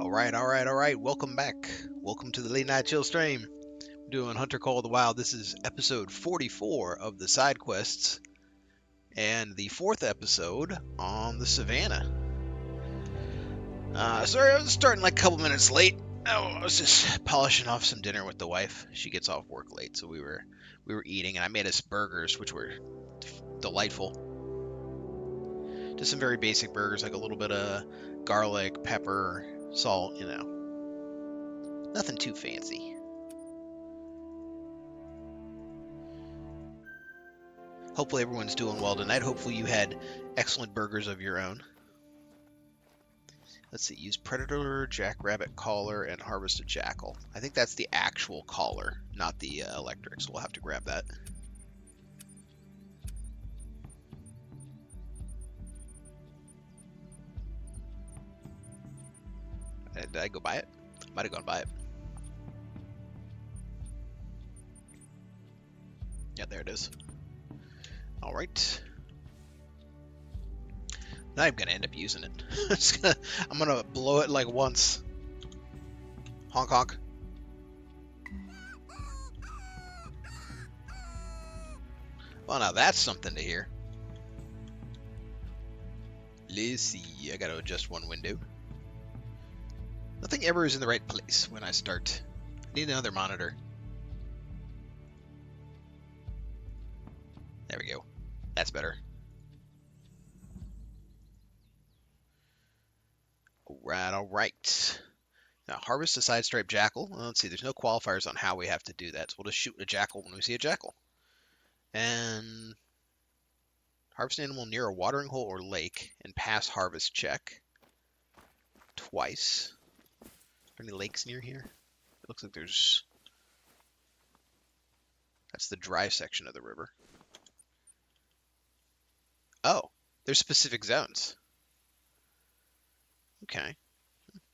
Alright. Welcome back. Welcome to the Late Night Chill stream. We're doing Hunter Call of the Wild. This is episode 44 of the Sidequests, and the fourth episode on the Savanna. Sorry, I was starting like a couple minutes late. I was just polishing off some dinner with the wife. She gets off work late, so we were eating, and I made us burgers, which were delightful. Just some very basic burgers, like a little bit of garlic, pepper, salt, nothing too fancy. Hopefully everyone's doing well tonight. Hopefully you had excellent burgers of your own. Let's see, use predator, jackrabbit collar, and harvest a jackal. I think that's the actual collar, not the electric, so we'll have to grab that. Did I go buy it? Might have gone buy it. Yeah, there it is. All right. Now I'm gonna end up using it. I'm gonna blow it like once. Honk honk. Well, now that's something to hear. Let's see. I gotta adjust one window. Nothing ever is in the right place when I start. I need another monitor. There we go. That's better. Alright. Now, harvest a side-striped jackal. Well, let's see, there's no qualifiers on how we have to do that, so we'll just shoot a jackal when we see a jackal. And harvest an animal near a watering hole or lake and pass harvest check twice. Are there any lakes near here? It looks like there's... That's the dry section of the river. Oh, there's specific zones. Okay.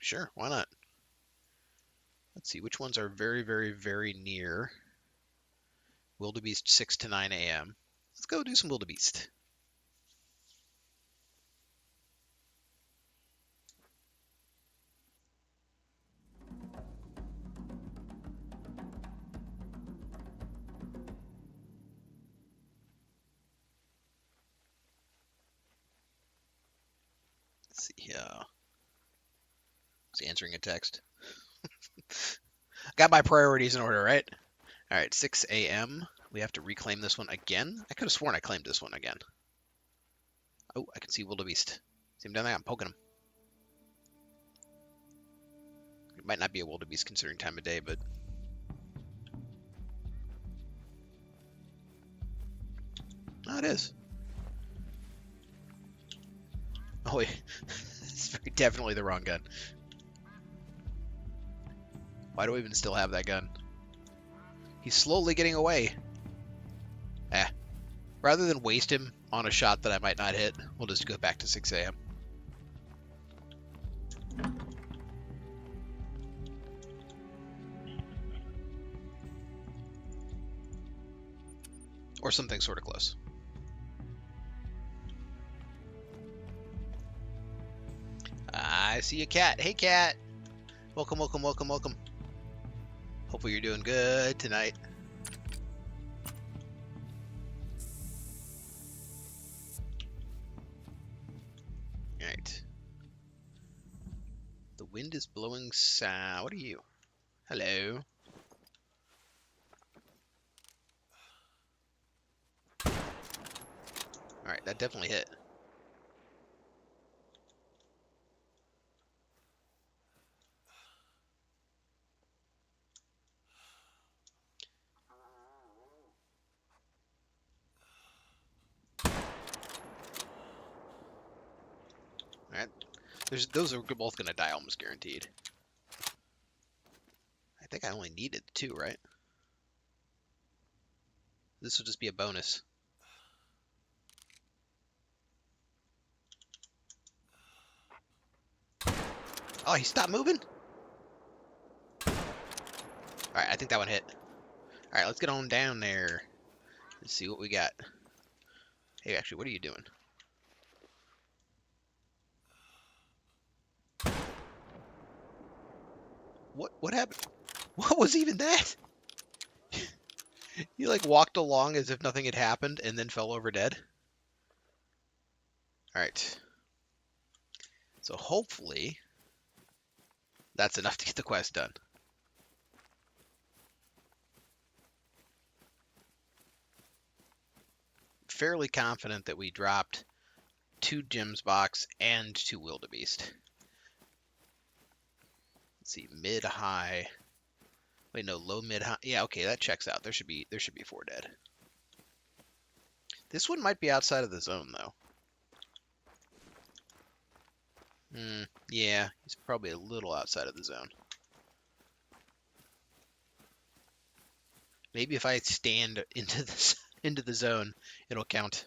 Sure, why not? Let's see, which ones are very, very, very near wildebeest 6 to 9 a.m. Let's go do some wildebeest. Let's see here. It's answering a text. Got my priorities in order, right? All right, 6 a.m. We have to reclaim this one again. I could have sworn I claimed this one again. Oh, I can see wildebeest. See him down there? I'm poking him. It might not be a wildebeest considering time of day, but... Oh, it is. Oh, wait. It's very definitely the wrong gun. Why do we even still have that gun? He's slowly getting away. Rather than waste him on a shot that I might not hit, we'll just go back to 6 a.m. Or something sort of close. I see a cat. Hey, cat. Welcome. Hopefully you're doing good tonight. Alright. The wind is blowing south. What are you? Hello. Alright, that definitely hit. Alright. Those are both going to die almost guaranteed. I think I only needed 2, right? This will just be a bonus. Oh, he stopped moving? Alright, I think that one hit. Alright, let's get on down there. Let's see what we got. Hey, actually, what are you doing? What happened? What was even that? You like walked along as if nothing had happened and then fell over dead. All right. So hopefully that's enough to get the quest done. Fairly confident that we dropped 2 gems box and 2 wildebeest. Let's see, mid high. Wait, no, low mid high. Yeah, okay, that checks out. There should be 4 dead. This one might be outside of the zone though. Yeah, he's probably a little outside of the zone. Maybe if I stand into the zone, it'll count.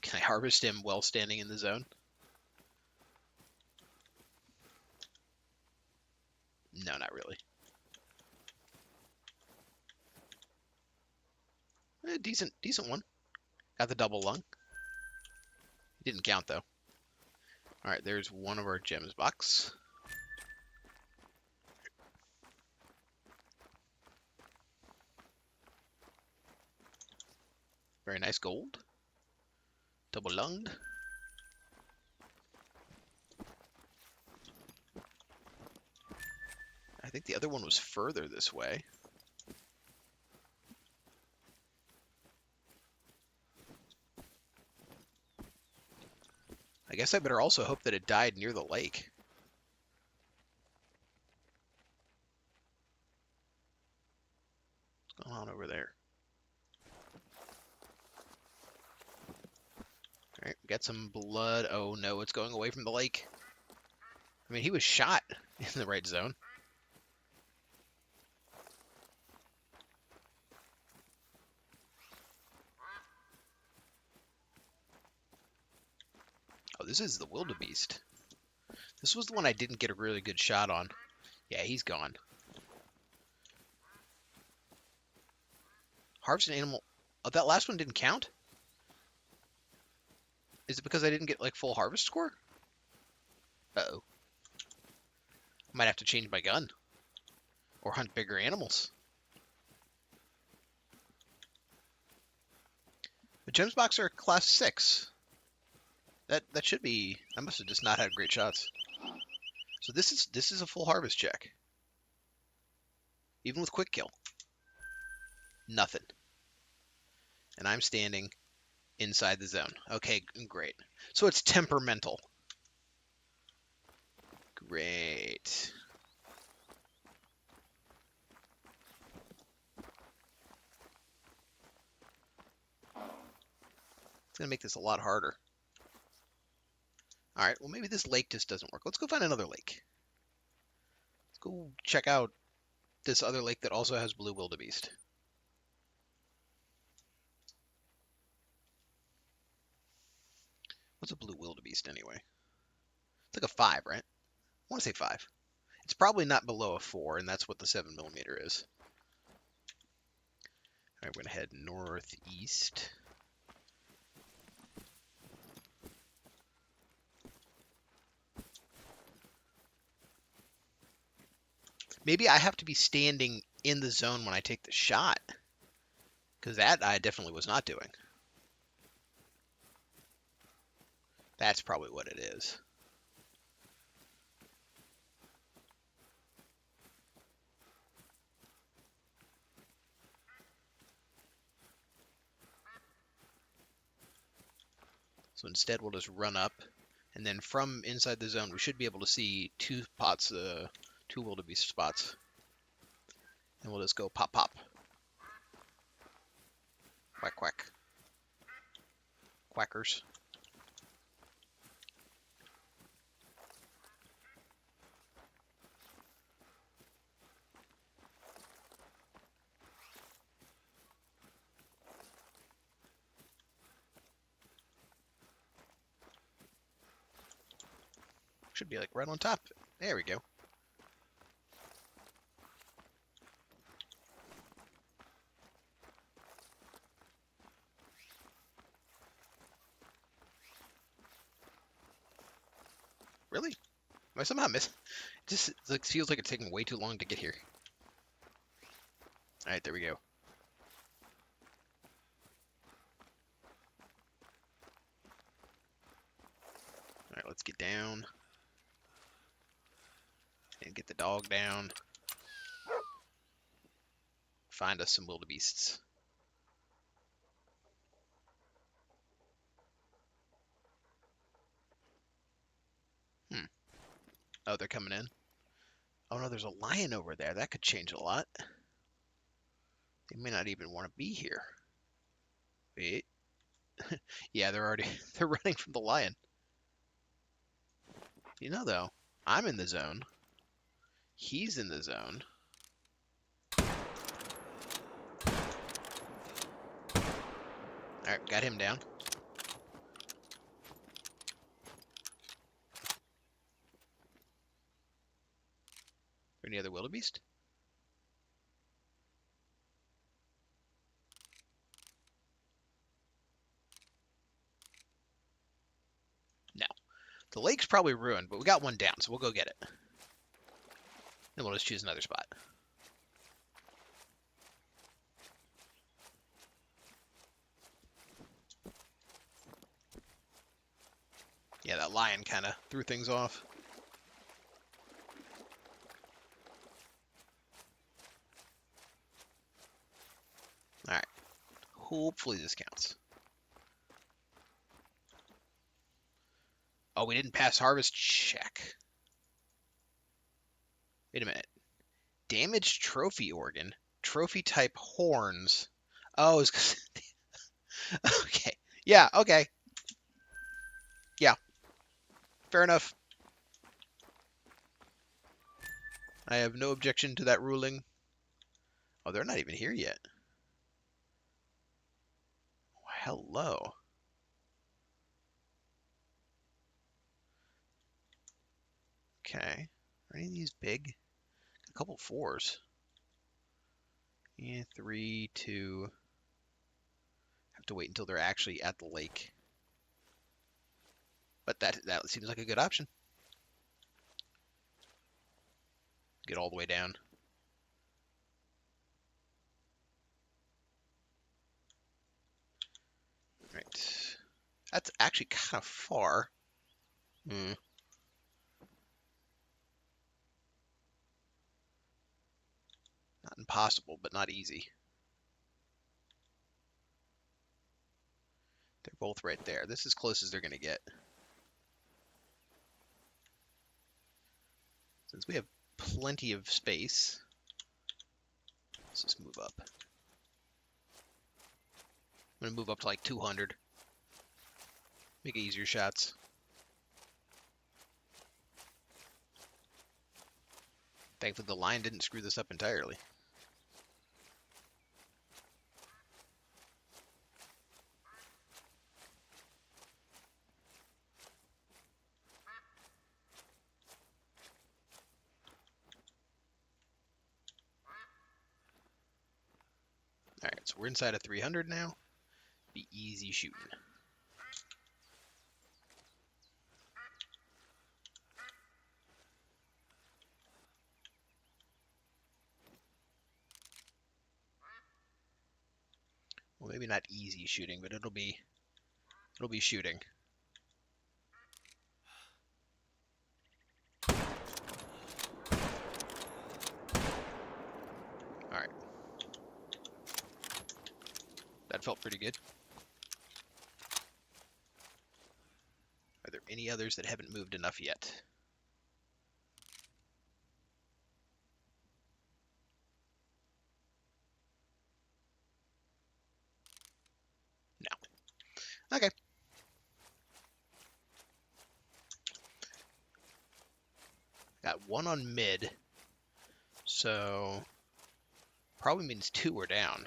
Can I harvest him while standing in the zone? No, not really. Decent one. Got the double lung. Didn't count though. All right, there's one of our gems box. Very nice gold. Double lunged. I think the other one was further this way. I guess I better also hope that it died near the lake. What's going on over there? Alright, we got some blood. Oh no, it's going away from the lake. I mean, he was shot in the right zone. Oh, this is the wildebeest. This was the one I didn't get a really good shot on. Yeah, he's gone. Harvest an animal. Oh, that last one didn't count? Is it because I didn't get like full harvest score? Uh-oh. Might have to change my gun. Or hunt bigger animals. The gems box are class 6. That should be. I must have just not had great shots. So this is a full harvest check. Even with quick kill. Nothing. And I'm standing inside the zone. Okay, great. So it's temperamental. Great. It's going to make this a lot harder. Alright, well maybe this lake just doesn't work. Let's go find another lake. Let's go check out this other lake that also has blue wildebeest. What's a blue wildebeest anyway? It's like a 5, right? I want to say 5. It's probably not below a 4, and that's what the 7mm is. Alright, we're going to head northeast. Maybe I have to be standing in the zone when I take the shot. Because that I definitely was not doing. That's probably what it is. So instead we'll just run up. And then from inside the zone we should be able to see 2 pots, 2 wildebeest spots. And we'll just go pop pop. Quack quack. Quackers. Should be like right on top. There we go. Really? Am I somehow miss? It just like, feels like it's taking way too long to get here. All right, there we go. All right, let's get down and get the dog down. Find us some wildebeests. Oh, they're coming in. Oh no, there's a lion over there. That could change a lot. They may not even want to be here. Wait. Yeah, they're running from the lion. You know though, I'm in the zone. He's in the zone. Alright, got him down. Any other wildebeest? No. The lake's probably ruined, but we got one down, so we'll go get it. Then we'll just choose another spot. Yeah, that lion kind of threw things off. Alright. Hopefully this counts. Oh, we didn't pass harvest check. Wait a minute. Damaged trophy organ. Trophy type horns. Oh, it's 'cause... Okay. Yeah, okay. Yeah. Fair enough. I have no objection to that ruling. Oh, they're not even here yet. Hello. Okay. Are any of these big? A couple fours. Yeah, 3, 2. Have to wait until they're actually at the lake. But that seems like a good option. Get all the way down. Right. That's actually kind of far. Not impossible, but not easy. They're both right there. This is as close as they're going to get. Since we have plenty of space, let's just move up. I'm going to move up to like 200. Make easier shots. Thankfully, the line didn't screw this up entirely. Alright, so we're inside of 300 now. Be easy shooting. Well, maybe not easy shooting, but it'll be shooting. Alright. That felt pretty good. Are there any others that haven't moved enough yet? No. Okay. Got one on mid. So probably means 2 are down.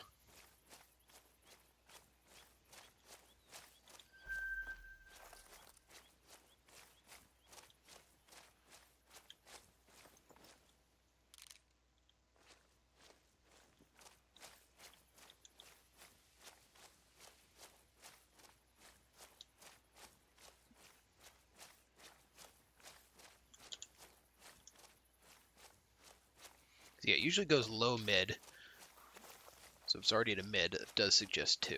Yeah, it usually goes low mid. So if it's already at a mid, it does suggest 2.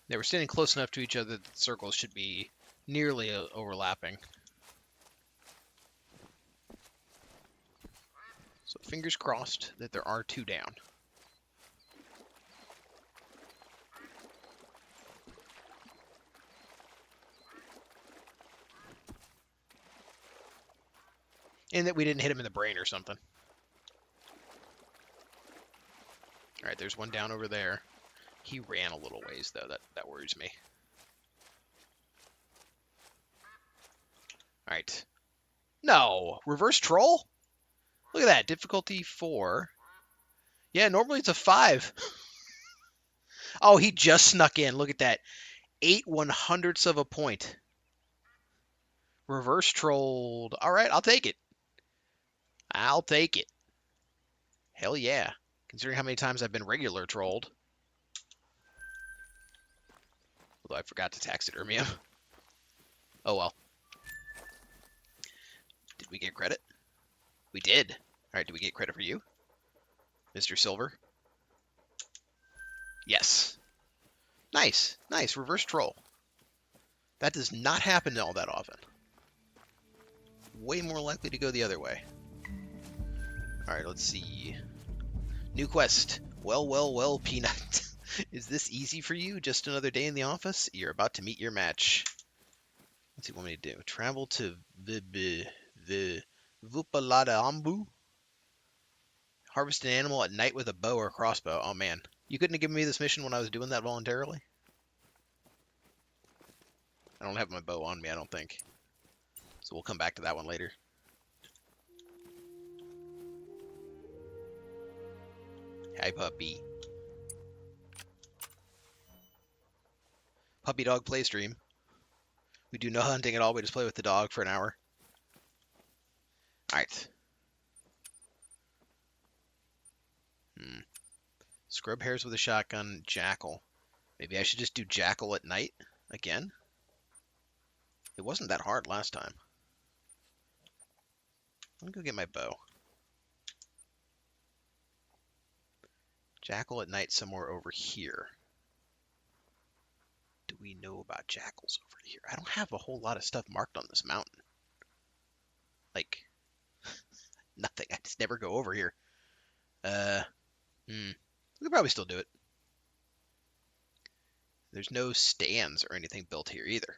They were standing close enough to each other that the circles should be nearly overlapping. So fingers crossed that there are 2 down. And that we didn't hit him in the brain or something. Alright, there's one down over there. He ran a little ways, though. That worries me. Alright. No! Reverse troll? Look at that. Difficulty 4. Yeah, normally it's a 5. Oh, he just snuck in. Look at that. 8/100ths of a point. Reverse trolled. Alright, I'll take it. I'll take it. Hell yeah. Considering how many times I've been regular trolled. Although I forgot to taxidermy him. Oh well. Did we get credit? We did. Alright, did we get credit for you? Mr. Silver? Yes. Nice. Nice. Reverse troll. That does not happen all that often. Way more likely to go the other way. Alright, let's see. New quest. Well, Peanut. Is this easy for you? Just another day in the office? You're about to meet your match. What's he want me to do? Travel to the Vupalada. Harvest an animal at night with a bow or crossbow. Oh man. You couldn't have given me this mission when I was doing that voluntarily? I don't have my bow on me, I don't think. So we'll come back to that one later. Hi, puppy. Puppy dog play stream. We do no hunting at all. We just play with the dog for an hour. Alright. Scrub hairs with a shotgun. Jackal. Maybe I should just do Jackal at night again? It wasn't that hard last time. Let me go get my bow. Jackal at night somewhere over here. Do we know about jackals over here? I don't have a whole lot of stuff marked on this mountain. Like, nothing. I just never go over here. We could probably still do it. There's no stands or anything built here either.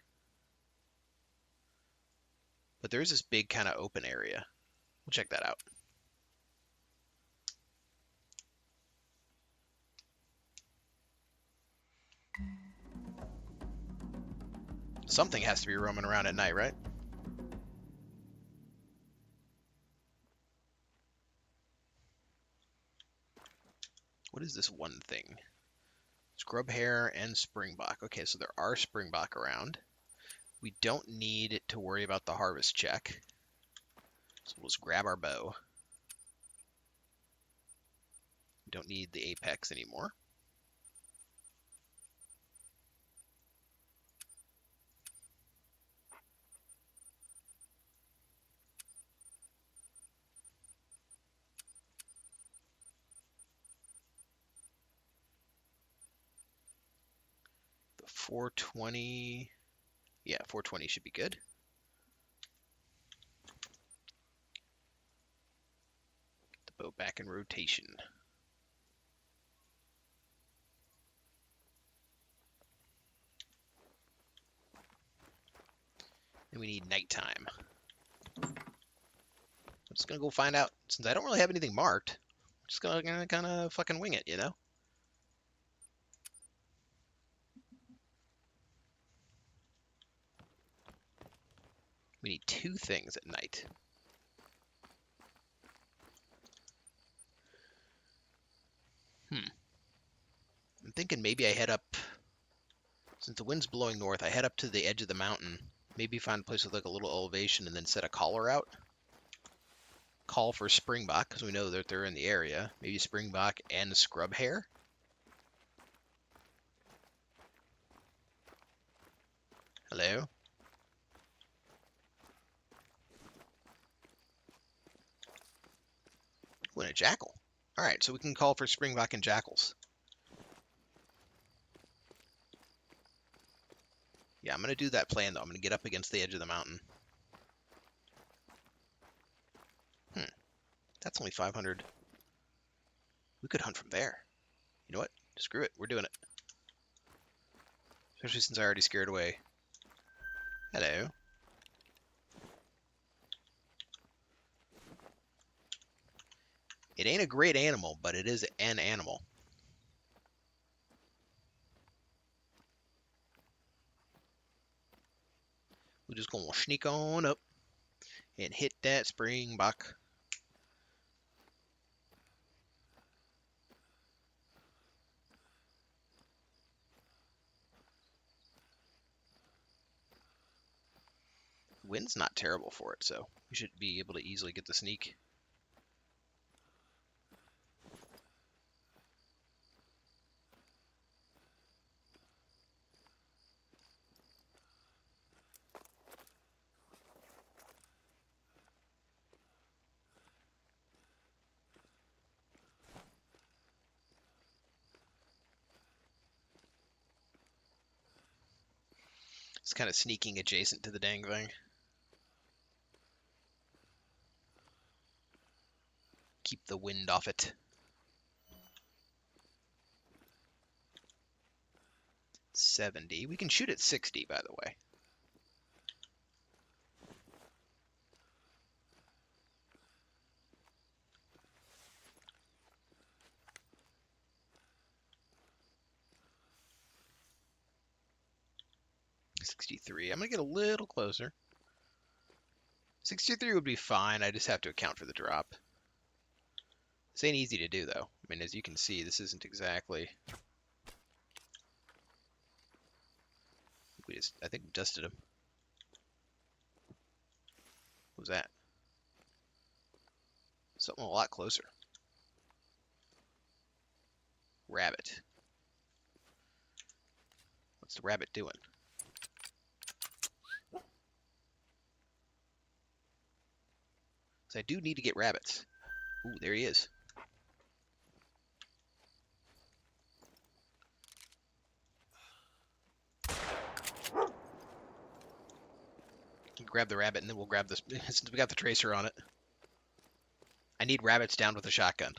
But there is this big kind of open area. We'll check that out. Something has to be roaming around at night, right? What is this one thing? Scrub hair and springbok. Okay, so there are springbok around. We don't need to worry about the harvest check. So we'll just grab our bow. We don't need the apex anymore. The 420... Yeah, 420 should be good. Get the bow back in rotation. And we need nighttime. I'm just gonna go find out. Since I don't really have anything marked, I'm just gonna kind of fucking wing it, you know? We need 2 things at night. I'm thinking maybe I head up, since the wind's blowing north, I head up to the edge of the mountain. Maybe find a place with like a little elevation and then set a caller out. Call for springbok, because we know that they're in the area. Maybe springbok and scrub hare. Hello? Ooh, and a jackal. Alright, so we can call for springbok and jackals. Yeah, I'm going to do that plan, though. I'm going to get up against the edge of the mountain. That's only 500. We could hunt from there. You know what? Screw it. We're doing it. Especially since I already scared away. Hello. It ain't a great animal, but it is an animal. We're just going to sneak on up and hit that springbok. Wind's not terrible for it, so we should be able to easily get the sneak. It's kind of sneaking adjacent to the dang thing. Keep the wind off it. 70. We can shoot at 60, by the way. $63. I'm gonna get a little closer. 63 would be fine. I just have to account for the drop. This ain't easy to do, though. I mean, as you can see, this isn't exactly... I think we dusted him. What was that? Something a lot closer. Rabbit. What's the rabbit doing? So I do need to get rabbits. Ooh, there he is. Grab the rabbit and then we'll grab this since we got the tracer on it. I need rabbits down with a shotgun.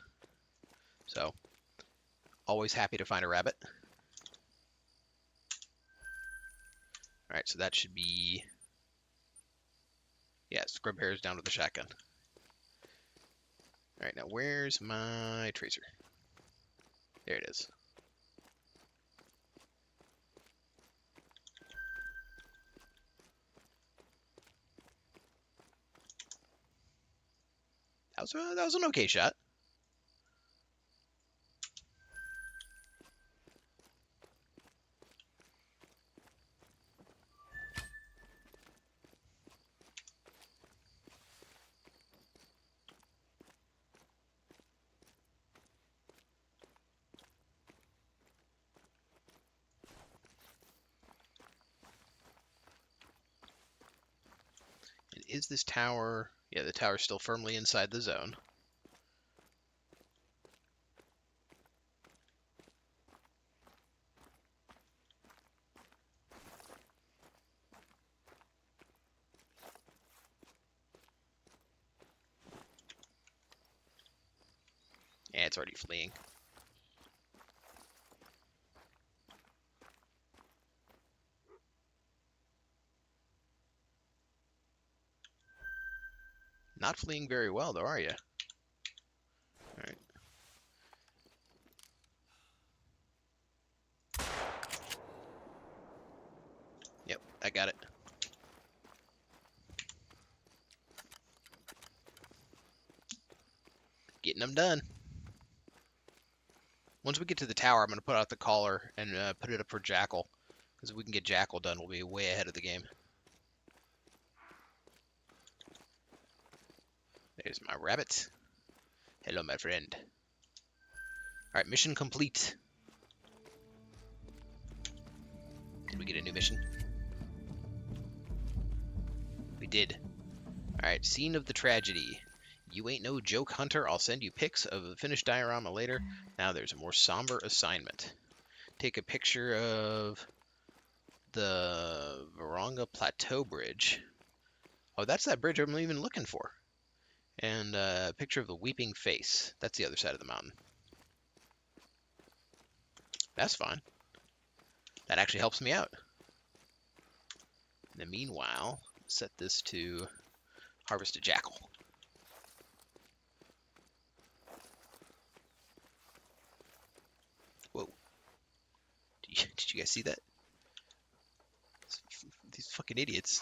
So, always happy to find a rabbit. Alright, so that should be... Yeah, scrub hairs down with a shotgun. Alright, now where's my tracer? There it is. That was an okay shot. And is this tower... Yeah, the tower's still firmly inside the zone. Yeah, it's already fleeing. Not fleeing very well, though, are you? Alright. Yep, I got it. Getting them done. Once we get to the tower, I'm going to put out the collar and put it up for Jackal. Because if we can get Jackal done, we'll be way ahead of the game. There's my rabbit. Hello, my friend. Alright, mission complete. Did we get a new mission? We did. Alright, scene of the tragedy. You ain't no joke, Hunter. I'll send you pics of the finished diorama later. Now there's a more somber assignment. Take a picture of the Varonga Plateau Bridge. Oh, that's that bridge I'm even looking for. And a picture of the Weeping Face. That's the other side of the mountain. That's fine. That actually helps me out. In the meanwhile, set this to harvest a jackal. Whoa. Did you guys see that? These fucking idiots.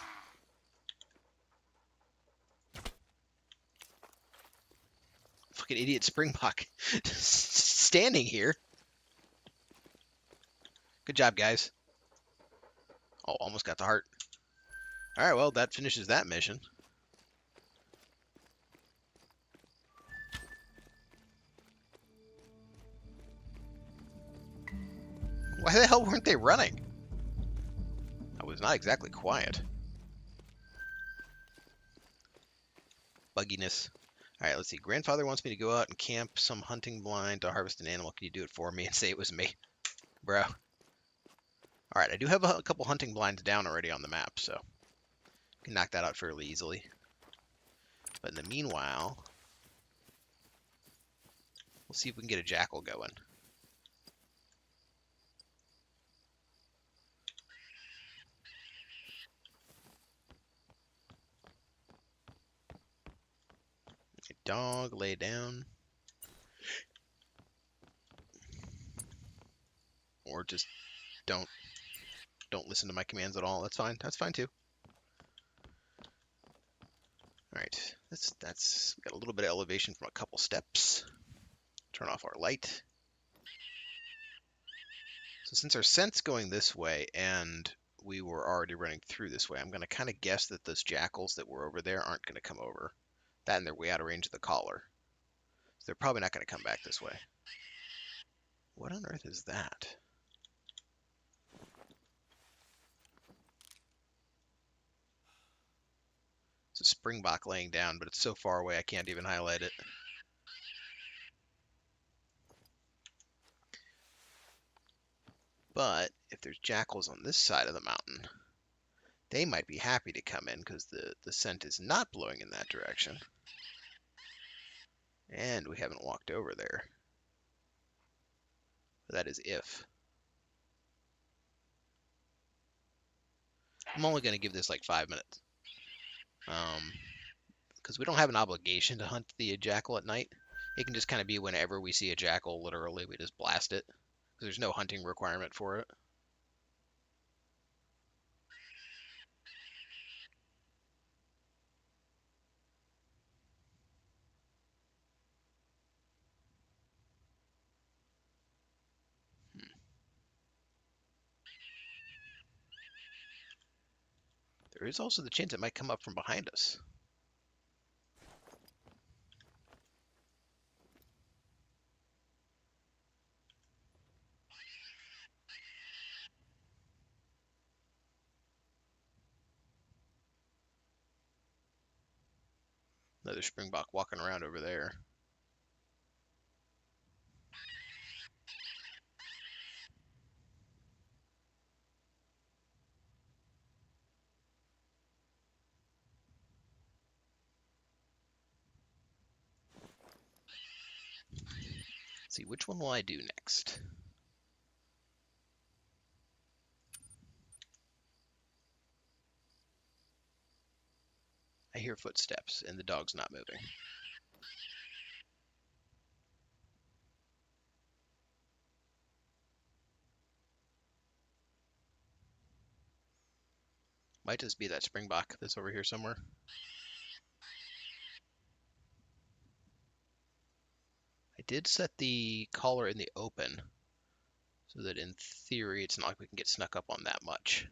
Fucking idiot Springbok. Standing here. Good job, guys. Oh, almost got the heart. Alright, well, that finishes that mission. Why the hell weren't they running? That was not exactly quiet. Bugginess. Alright, let's see. Grandfather wants me to go out and camp some hunting blind to harvest an animal. Can you do it for me and say it was me? Bro. Alright, I do have a couple hunting blinds down already on the map, so I can knock that out fairly easily. But in the meanwhile, we'll see if we can get a jackal going. Dog, lay down. Or just don't listen to my commands at all. That's fine. That's fine too. Alright, that's we got a little bit of elevation from a couple steps. Turn off our light. So since our scent's going this way and we were already running through this way, I'm going to kind of guess that those jackals that were over there aren't going to come over. That and they're way out of range of the collar. So they're probably not going to come back this way. What on earth is that? It's a springbok laying down, but it's so far away I can't even highlight it. But if there's jackals on this side of the mountain, they might be happy to come in because the scent is not blowing in that direction. And we haven't walked over there. That is if. I'm only going to give this like 5 minutes. Because we don't have an obligation to hunt the jackal at night. It can just kind of be whenever we see a jackal, literally, we just blast it. Because there's no hunting requirement for it. There is also the chance it might come up from behind us. Another springbok walking around over there. Let's see, which one will I do next? I hear footsteps and the dog's not moving. Might just be that springbok that's over here somewhere. I did set the collar in the open so that in theory it's not like we can get snuck up on that much.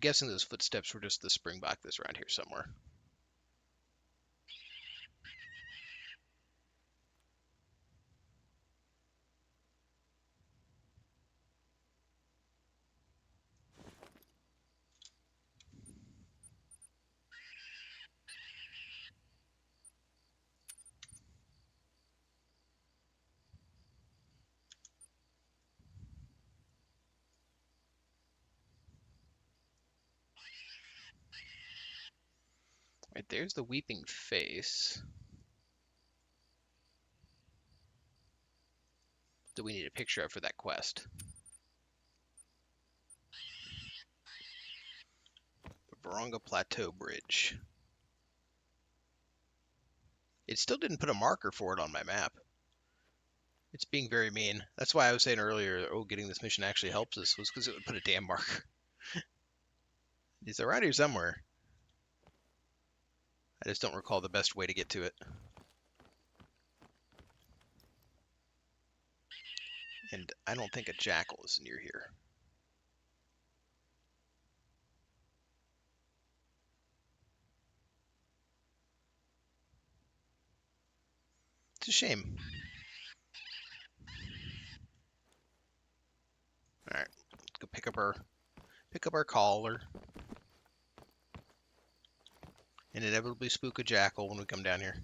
guessing those footsteps were just the springbok that's around here somewhere. Right, there's the weeping face that we need a picture of for that quest. The Varonga Plateau Bridge. It still didn't put a marker for it on my map. It's being very mean. That's why I was saying earlier, oh, getting this mission actually helps us, was because it would put a damn marker. It's around here somewhere. I just don't recall the best way to get to it. And I don't think a jackal is near here. It's a shame. Alright, let's go pick up our collar. And inevitably spook a jackal when we come down here.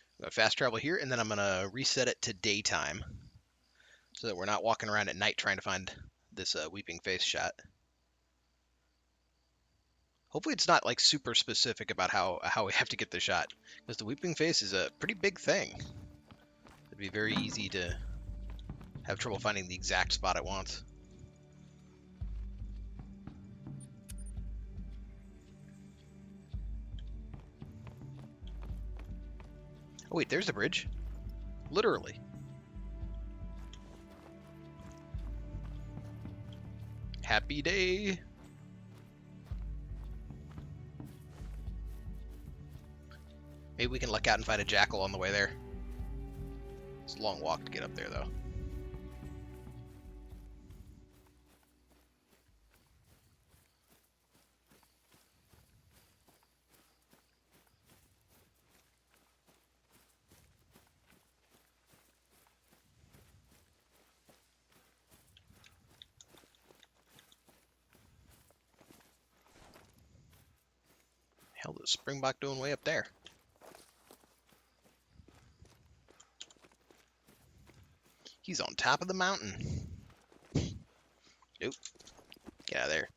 I'm gonna fast travel here, and then I'm gonna reset it to daytime, so that we're not walking around at night trying to find this weeping face shot. Hopefully it's not like super specific about how we have to get the shot, because the weeping face is a pretty big thing. It'd be very easy to have trouble finding the exact spot it wants. Oh wait, there's the bridge. Literally. Happy day. Maybe we can luck out and find a jackal on the way there. It's a long walk to get up there, though. Hell, the springbok doing way up there. He's on top of the mountain. Nope. Get out of there.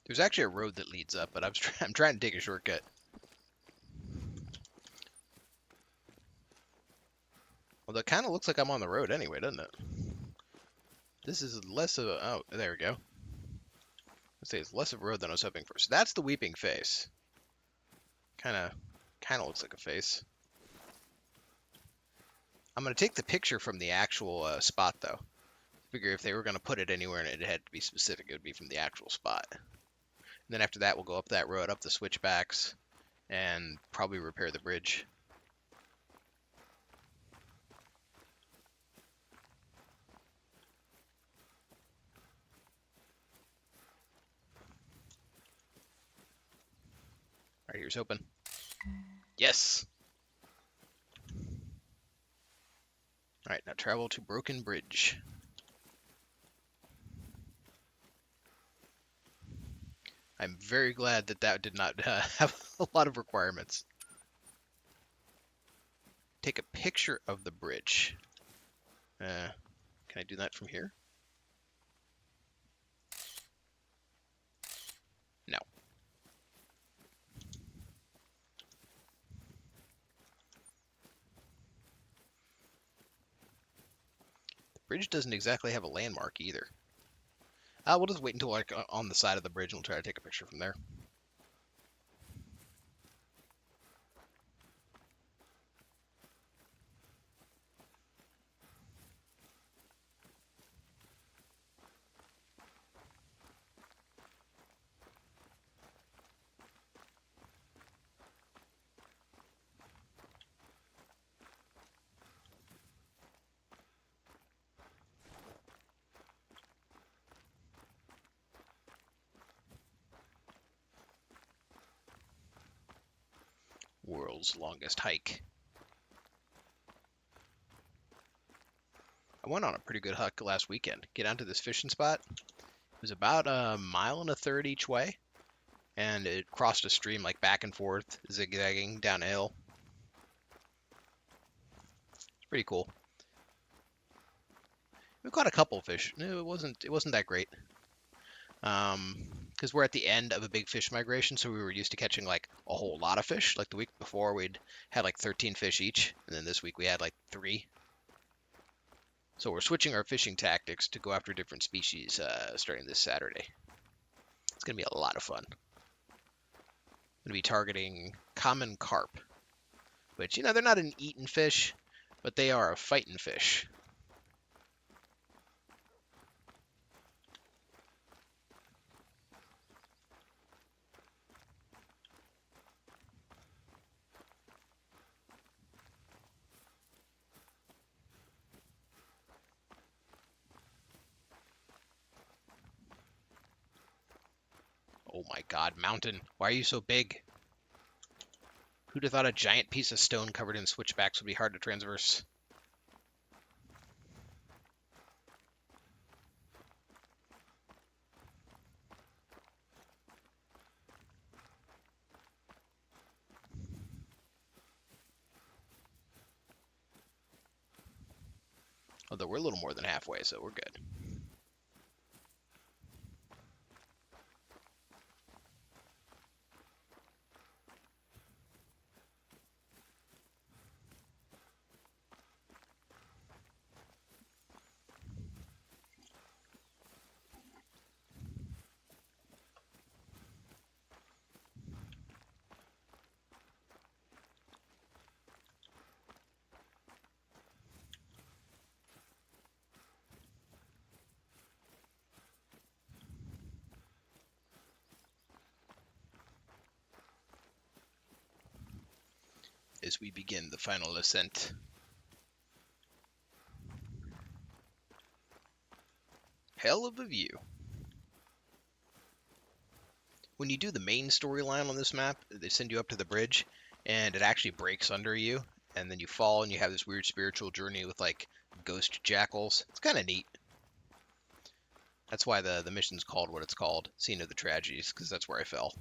There's actually a road that leads up, but I'm trying to take a shortcut. Although it kind of looks like I'm on the road anyway, doesn't it? This is less of a... Oh, there we go. Let's say it's less of a road than I was hoping for. So that's the weeping face. Kind of looks like a face. I'm going to take the picture from the actual spot, though. Figure if they were going to put it anywhere and it had to be specific, it would be from the actual spot. And then after that, we'll go up that road, up the switchbacks, and probably repair the bridge. All right, here's hoping. Yes! All right, now travel to Broken Bridge. I'm very glad that that did not have a lot of requirements. Take a picture of the bridge. Can I do that from here? No. Bridge doesn't exactly have a landmark either. We'll just wait until like on the side of the bridge and we'll try to take a picture from there. World's longest hike. I went on a pretty good hike last weekend. Get down to this fishing spot. It was about a mile and a third each way, and it crossed a stream like back and forth, zigzagging down a hill. It's pretty cool. We caught a couple of fish. It wasn't that great. Because we're at the end of a big fish migration, so we were used to catching like a whole lot of fish. Like the week before, we'd had like 13 fish each, and then this week we had like 3. So we're switching our fishing tactics to go after different species starting this Saturday. It's gonna be a lot of fun. I'm gonna be targeting common carp, which they're not an eaten fish, but they are a fighting fish. Oh my god, mountain, why are you so big? Who'd have thought a giant piece of stone covered in switchbacks would be hard to transverse? Although we're a little more than halfway, so we're good. As we begin the final ascent. Hell of a view. When you do the main storyline on this map, they send you up to the bridge, and it actually breaks under you, and then you fall, and you have this weird spiritual journey with, like, ghost jackals. It's kind of neat. That's why the mission's called what it's called, Scene of the Tragedies, because that's where I fell.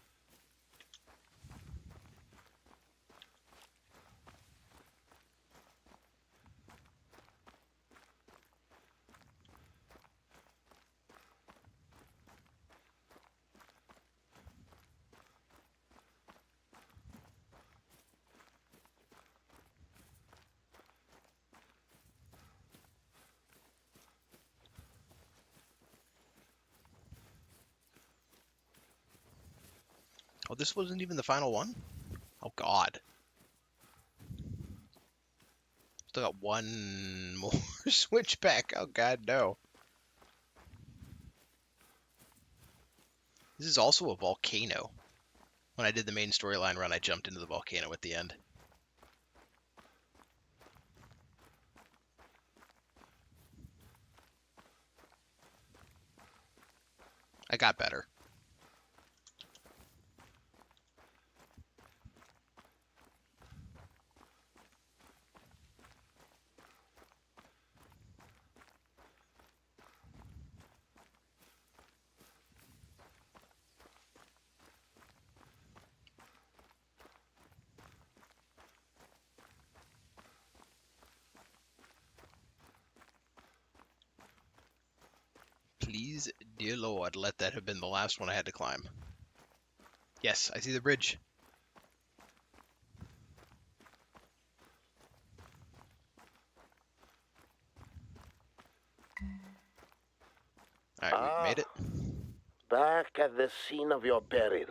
Oh, this wasn't even the final one? Oh, God. Still got one more switchback. Oh, God, no. This is also a volcano. When I did the main storyline run, I jumped into the volcano at the end. I got better. Please, dear Lord, let that have been the last one I had to climb. Yes, I see the bridge. Alright, we've made it. Back at the scene of your burial.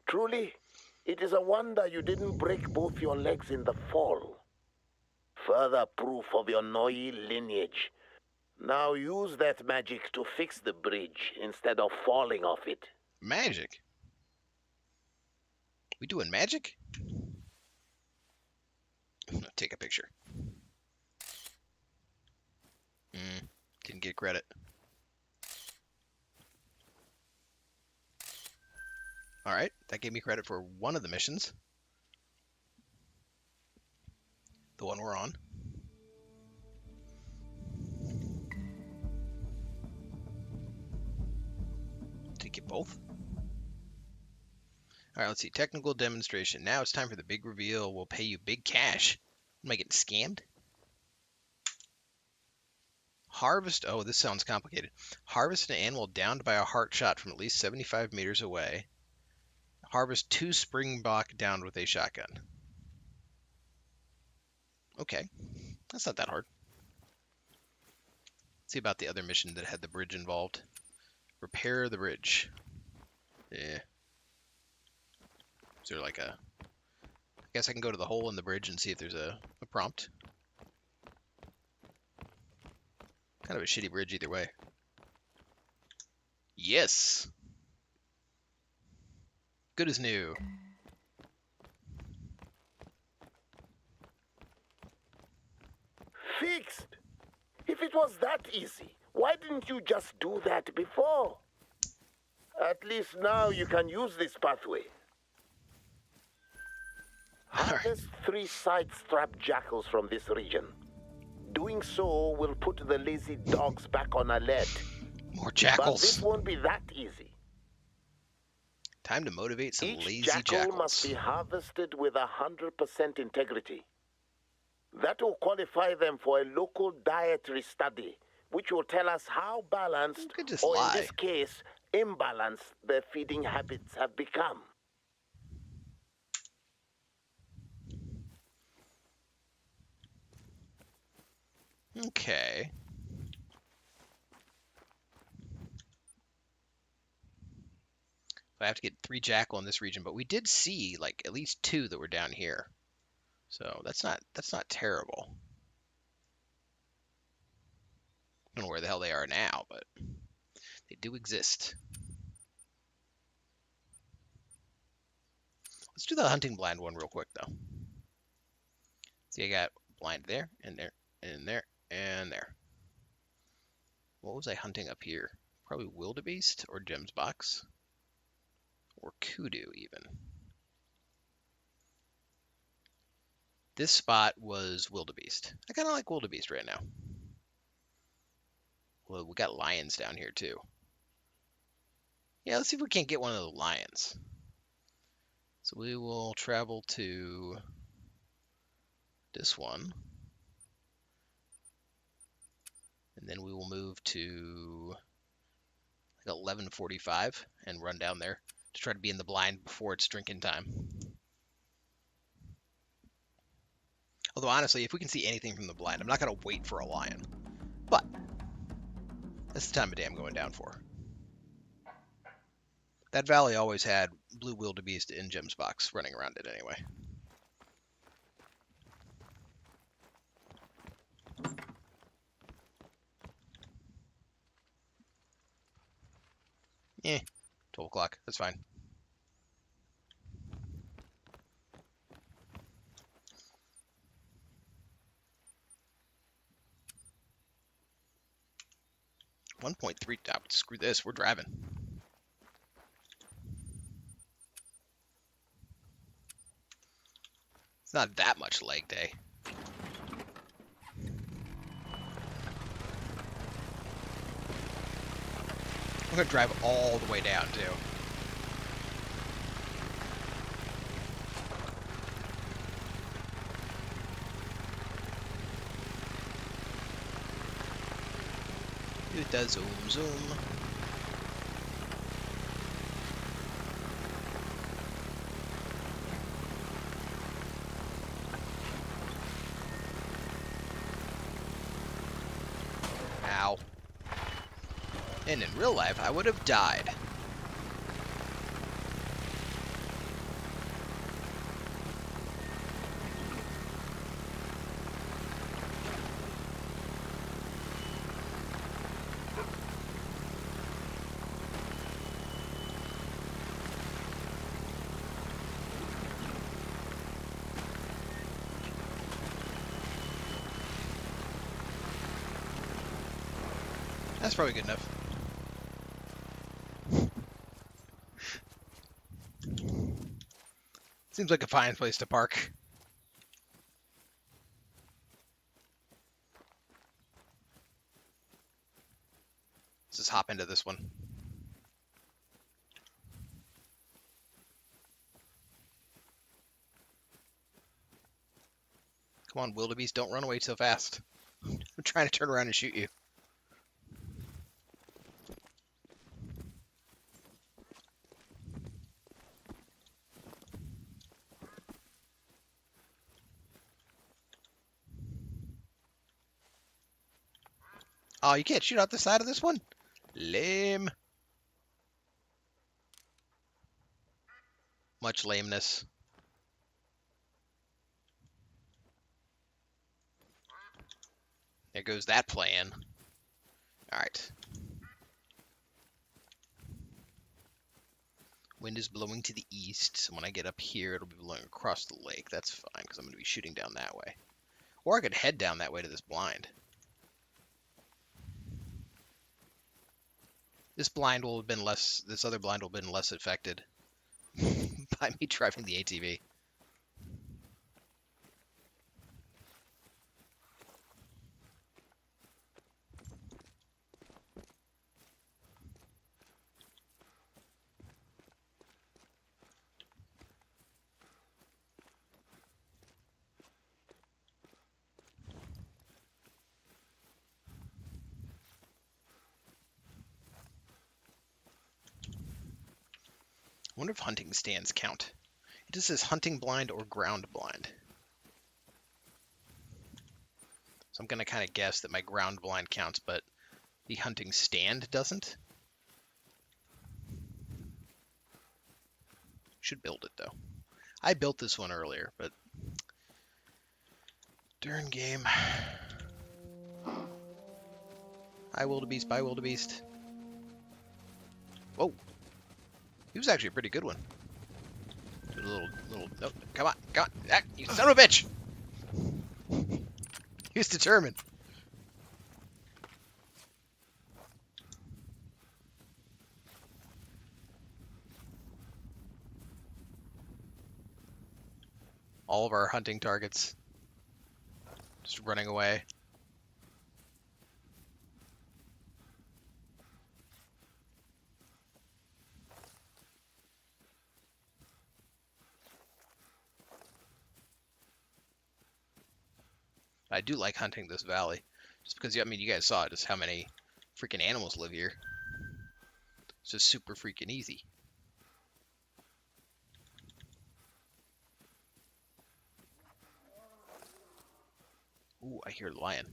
Truly, it is a wonder you didn't break both your legs in the fall. Further proof of your Noi lineage. Now use that magic to fix the bridge instead of falling off it. Magic? We doing magic? Take a picture. Didn't get credit. Alright, that gave me credit for one of the missions. The one we're on. Did it get both? Alright, let's see. Technical demonstration. Now it's time for the big reveal. We'll pay you big cash. Am I getting scammed? Harvest. Oh, this sounds complicated. Harvest an animal downed by a heart shot from at least 75 meters away. Harvest 2 springbok downed with a shotgun. Okay, that's not that hard. Let's see about the other mission that had the bridge involved. Repair the bridge. Yeah. Is there like a... I guess I can go to the hole in the bridge and see if there's a prompt. Kind of a shitty bridge either way. Yes! Good as new. Fixed! If it was that easy, why didn't you just do that before? At least now you can use this pathway. Harvest 3 side-strapped jackals from this region. Doing so will put the lazy dogs back on alert. More jackals. But this won't be that easy. Time to motivate some lazy Each jackal jackals. must be harvested with 100% integrity. That will qualify them for a local dietary study, which will tell us how balanced, or in this case, imbalanced, their feeding habits have become. Okay. I have to get 3 jackal in this region, but we did see like at least 2 that were down here. So that's not terrible. I don't know where the hell they are now, but they do exist. Let's do the hunting blind one real quick though. See, I got blind there, and there, and there, and there. What was I hunting up here? Probably wildebeest or gems box. Or kudu even. This spot was wildebeest. I kind of like wildebeest right now. Well, we got lions down here too. Yeah, let's see if we can't get one of the lions. So we will travel to this one. And then we will move to like 11:45 and run down there to try to be in the blind before it's drinking time. Although honestly, if we can see anything from the blind, I'm not going to wait for a lion. But that's the time of day I'm going down for. That valley always had blue wildebeest in gems box running around it anyway. Eh, 12 o'clock, that's fine. $1.3. Screw this, we're driving. It's not that much leg day. I'm gonna drive all the way down too. It does zoom zoom. Ow. And in real life, I would have died. That's probably good enough. Seems like a fine place to park. Let's just hop into this one. Come on, wildebeest, don't run away so fast. I'm trying to turn around and shoot you. Oh, you can't shoot out the side of this one? Lame. Much lameness. There goes that plan. Alright. Wind is blowing to the east, so when I get up here, it'll be blowing across the lake. That's fine, because I'm going to be shooting down that way. Or I could head down that way to this blind. This blind will have been less, this other blind will have been less affected by me driving the ATV. I wonder if hunting stands count. It just says hunting blind or ground blind. So I'm going to kind of guess that my ground blind counts, but the hunting stand doesn't. Should build it, though. I built this one earlier, but darn game. Hi, wildebeest. Bye, wildebeest. Whoa. He was actually a pretty good one. A little, no, come on, ah, you son of a bitch! He was determined. All of our hunting targets just running away. I do like hunting this valley, just because, I mean, you guys saw just how many freaking animals live here. It's just super freaking easy. Ooh, I hear the lion.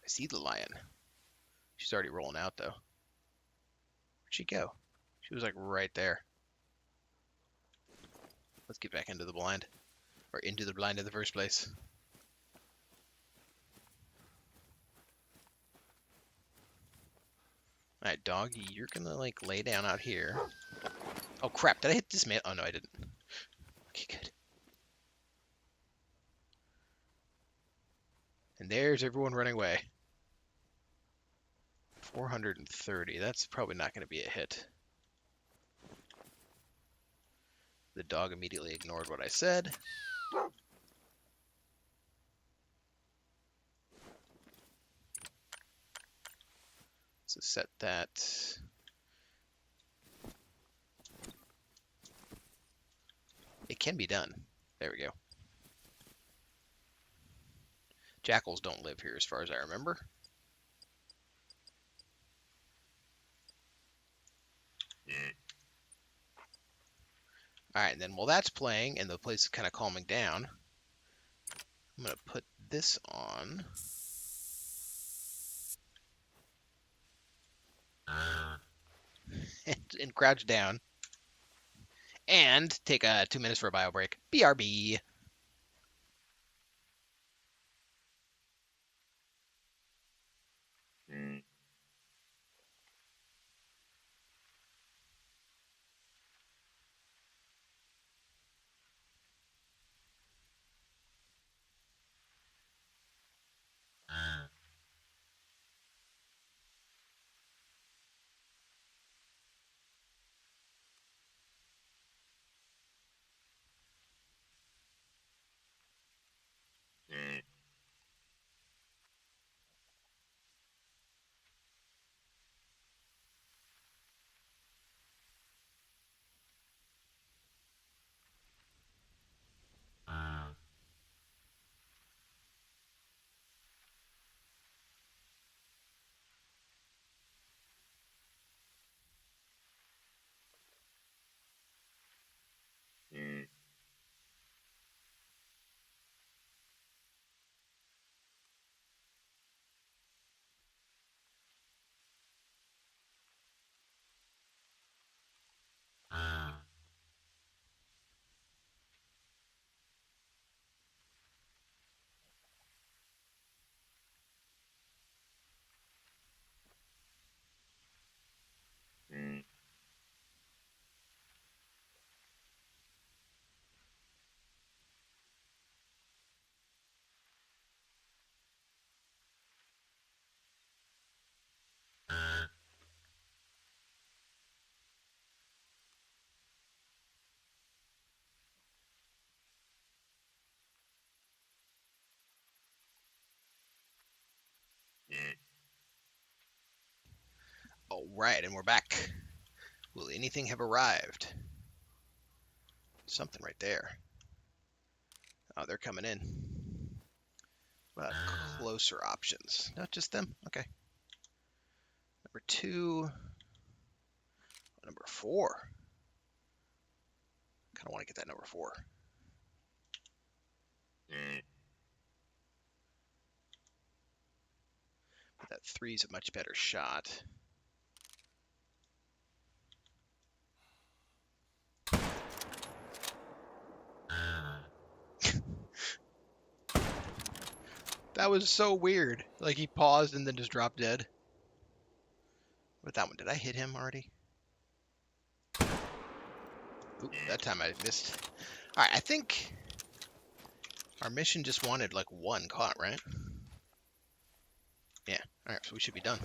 I see the lion. She's already rolling out, though. Where'd she go? She was like right there. Let's get back into the blind. Or into the blind in the first place. Alright, doggy, you're gonna like lay down out here. Oh crap, did I hit this man? Oh no, I didn't. Okay, good. And there's everyone running away. 430, that's probably not gonna be a hit. The dog immediately ignored what I said. So set that. It can be done. There we go. Jackals don't live here as far as I remember. Alright, and then while that's playing and the place is kind of calming down, I'm going to put this on. and crouch down. And take 2 minutes for a bio break. BRB. All right, and we're back. Will anything have arrived? Something right there. Oh, they're coming in. What about closer options? Not just them? Okay. Number 2. Number 4. Kind of want to get that number 4. But that 3's a much better shot. That was so weird. Like he paused and then just dropped dead. With that one, did I hit him already? Oop, that time I missed. Alright, I think our mission just wanted like 1 caught, right? Yeah, alright, so we should be done.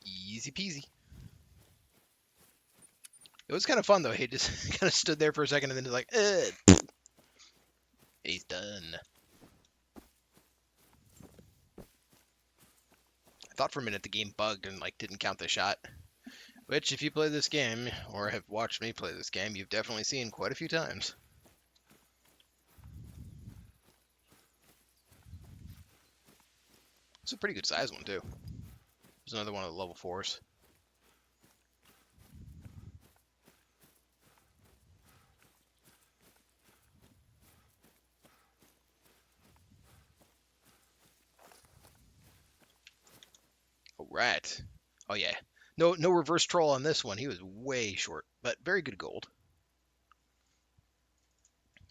Easy peasy. It was kind of fun though. He just kind of stood there for a second and then just like, he's done. I thought for a minute the game bugged and like didn't count the shot. Which, if you play this game or have watched me play this game, you've definitely seen quite a few times. It's a pretty good size one too. There's another one of the level 4s. All right. Oh yeah. No reverse troll on this one. He was way short, but very good gold.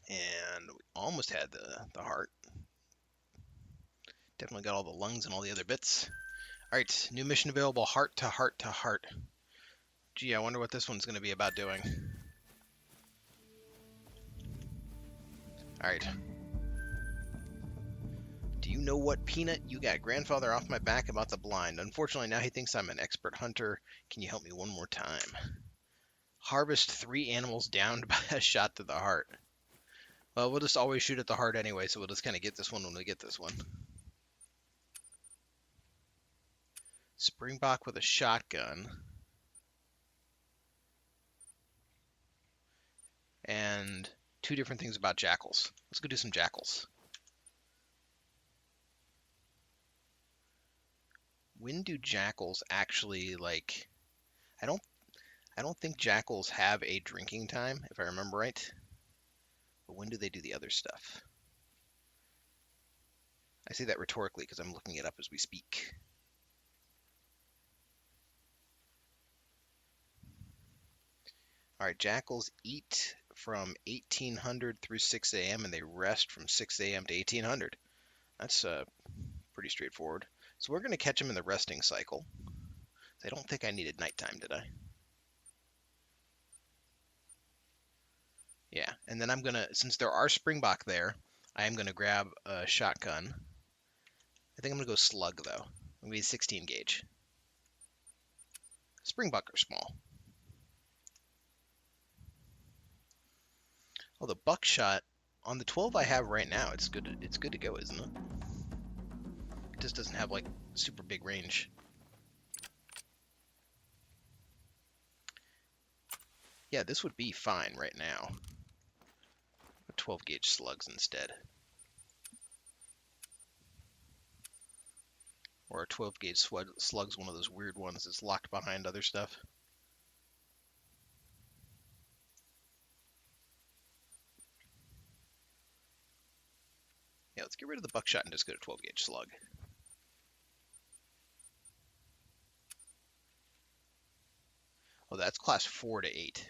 And we almost had the heart. Definitely got all the lungs and all the other bits. All right, new mission available, heart to heart to heart. Gee, I wonder what this one's going to be about doing. All right. Do you know what, Peanut? You got grandfather off my back about the blind. Unfortunately, now he thinks I'm an expert hunter. Can you help me one more time? Harvest 3 animals downed by a shot to the heart. Well, we'll just always shoot at the heart anyway, so we'll just kind of get this one when we get this one. Springbok with a shotgun. And 2 different things about jackals. Let's go do some jackals. When do jackals actually, like... I don't think jackals have a drinking time, if I remember right. But when do they do the other stuff? I say that rhetorically because I'm looking it up as we speak. All right, jackals eat from 1800 through 6 a.m. and they rest from 6 a.m. to 1800. That's pretty straightforward. So we're going to catch them in the resting cycle. I don't think I needed nighttime, did I? Yeah, and then I'm going to, since there are springbok there, I am going to grab a shotgun. I think I'm going to go slug, though. I'm going to be 16 gauge. Springbok are small. Oh, the buckshot on the 12 I have right now, it's good to go, isn't it? It just doesn't have like super big range. Yeah, this would be fine right now. 12 gauge slugs instead. Or a 12 gauge slug's one of those weird ones that's locked behind other stuff. Yeah, let's get rid of the buckshot and just go to 12 gauge slug. Oh, that's class 4 to 8.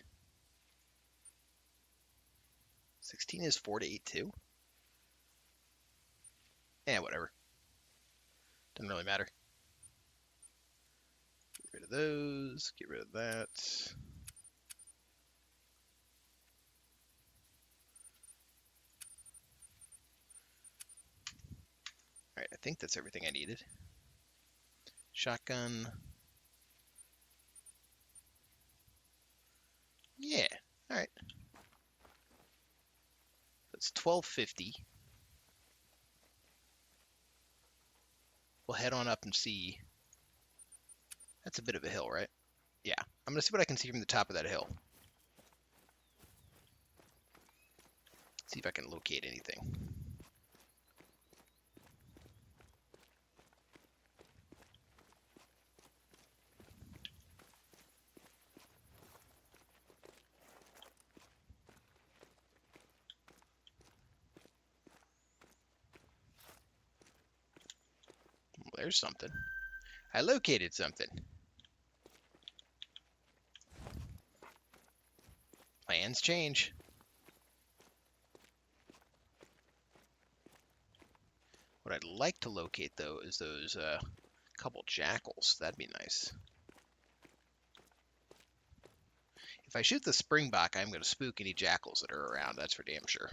16 is 4 to 8 too? Eh, whatever. Doesn't really matter. Get rid of those. Get rid of that. Alright, I think that's everything I needed. Shotgun. Yeah, alright. That's 1250. We'll head on up and see. That's a bit of a hill, right? Yeah, I'm going to see what I can see from the top of that hill. See if I can locate anything. Well, there's something. I located something. Plans change. What I'd like to locate, though, is those couple jackals. That'd be nice. If I shoot the springbok, I'm going to spook any jackals that are around. That's for damn sure.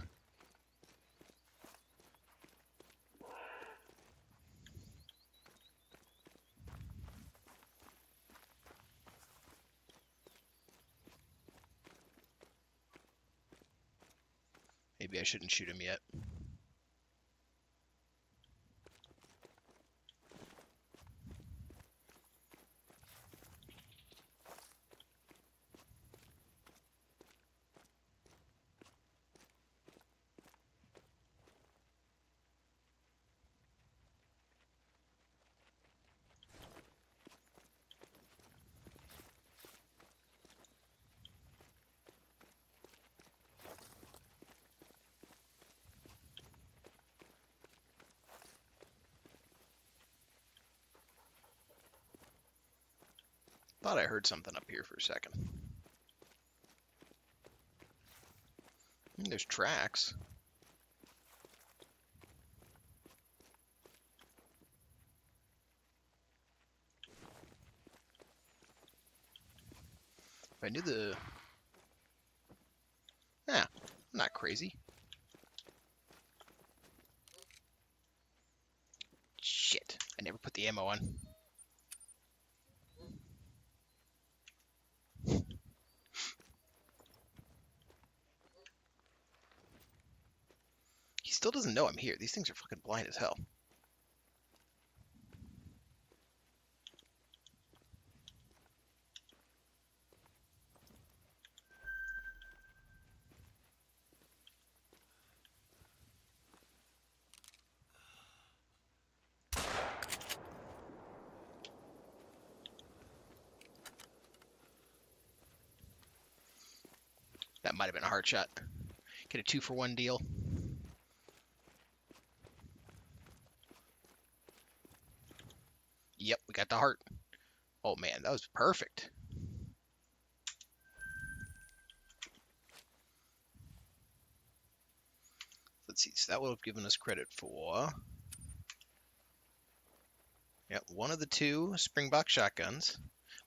Maybe I shouldn't shoot him yet. Thought I heard something up here for a second. There's tracks. If I knew the... I'm not crazy. Shit, I never put the ammo on. He still doesn't know I'm here. These things are fucking blind as hell. That might have been a hard shot. Get a 2-for-1 deal. Yep, we got the heart. Oh man, that was perfect. Let's see, so that would have given us credit for, yep, one of the 2 Springbok shotguns.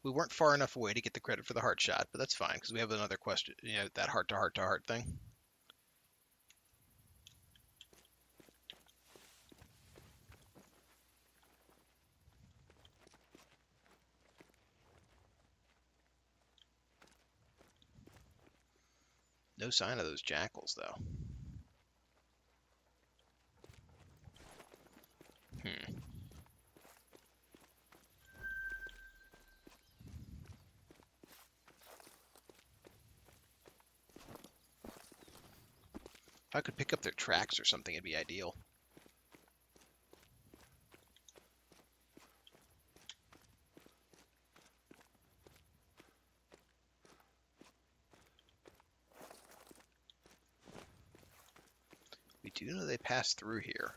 We weren't far enough away to get the credit for the heart shot, but that's fine because we have another question, that heart to heart to heart thing. No sign of those jackals, though. Hmm. If I could pick up their tracks or something, it'd be ideal. We do know they passed through here.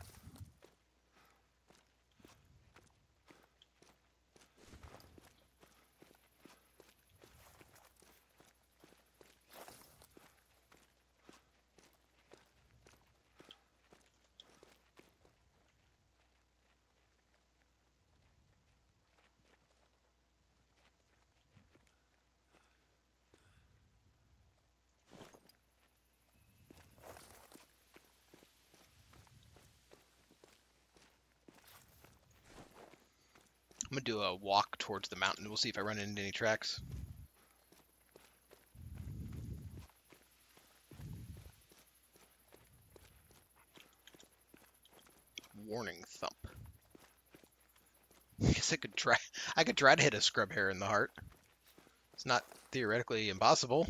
I'm gonna do a walk towards the mountain. We'll see if I run into any tracks. Warning thump. I guess I could try to hit a scrub hare in the heart. It's not theoretically impossible.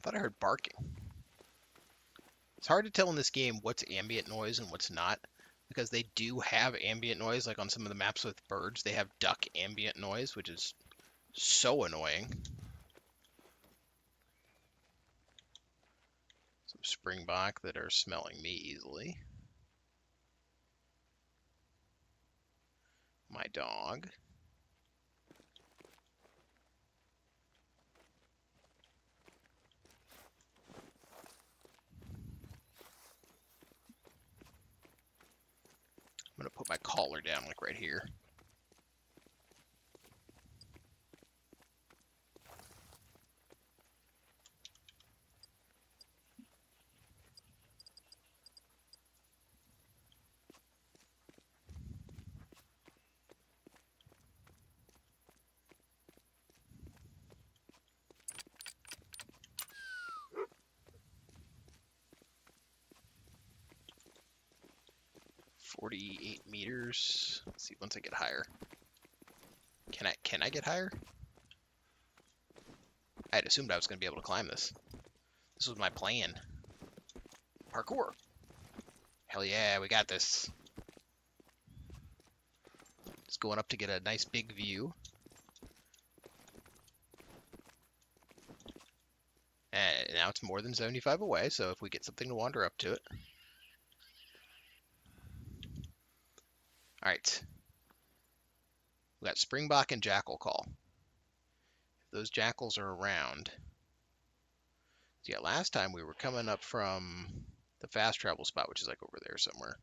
Thought I heard barking. It's hard to tell in this game what's ambient noise and what's not, because they do have ambient noise, like on some of the maps with birds, they have duck ambient noise, which is so annoying. Some springbok that are smelling me easily. My dog. I'm gonna put my collar down like right here. .48 meters. Let's see once I get higher. Can I get higher? I had assumed I was going to be able to climb this. This was my plan. Parkour. Hell yeah, we got this. Just going up to get a nice big view. And now it's more than 75 away, so if we get something to wander up to it. Alright. We got Springbok and Jackal Call. If those jackals are around. So yeah, last time we were coming up from the fast travel spot, which is like over there somewhere.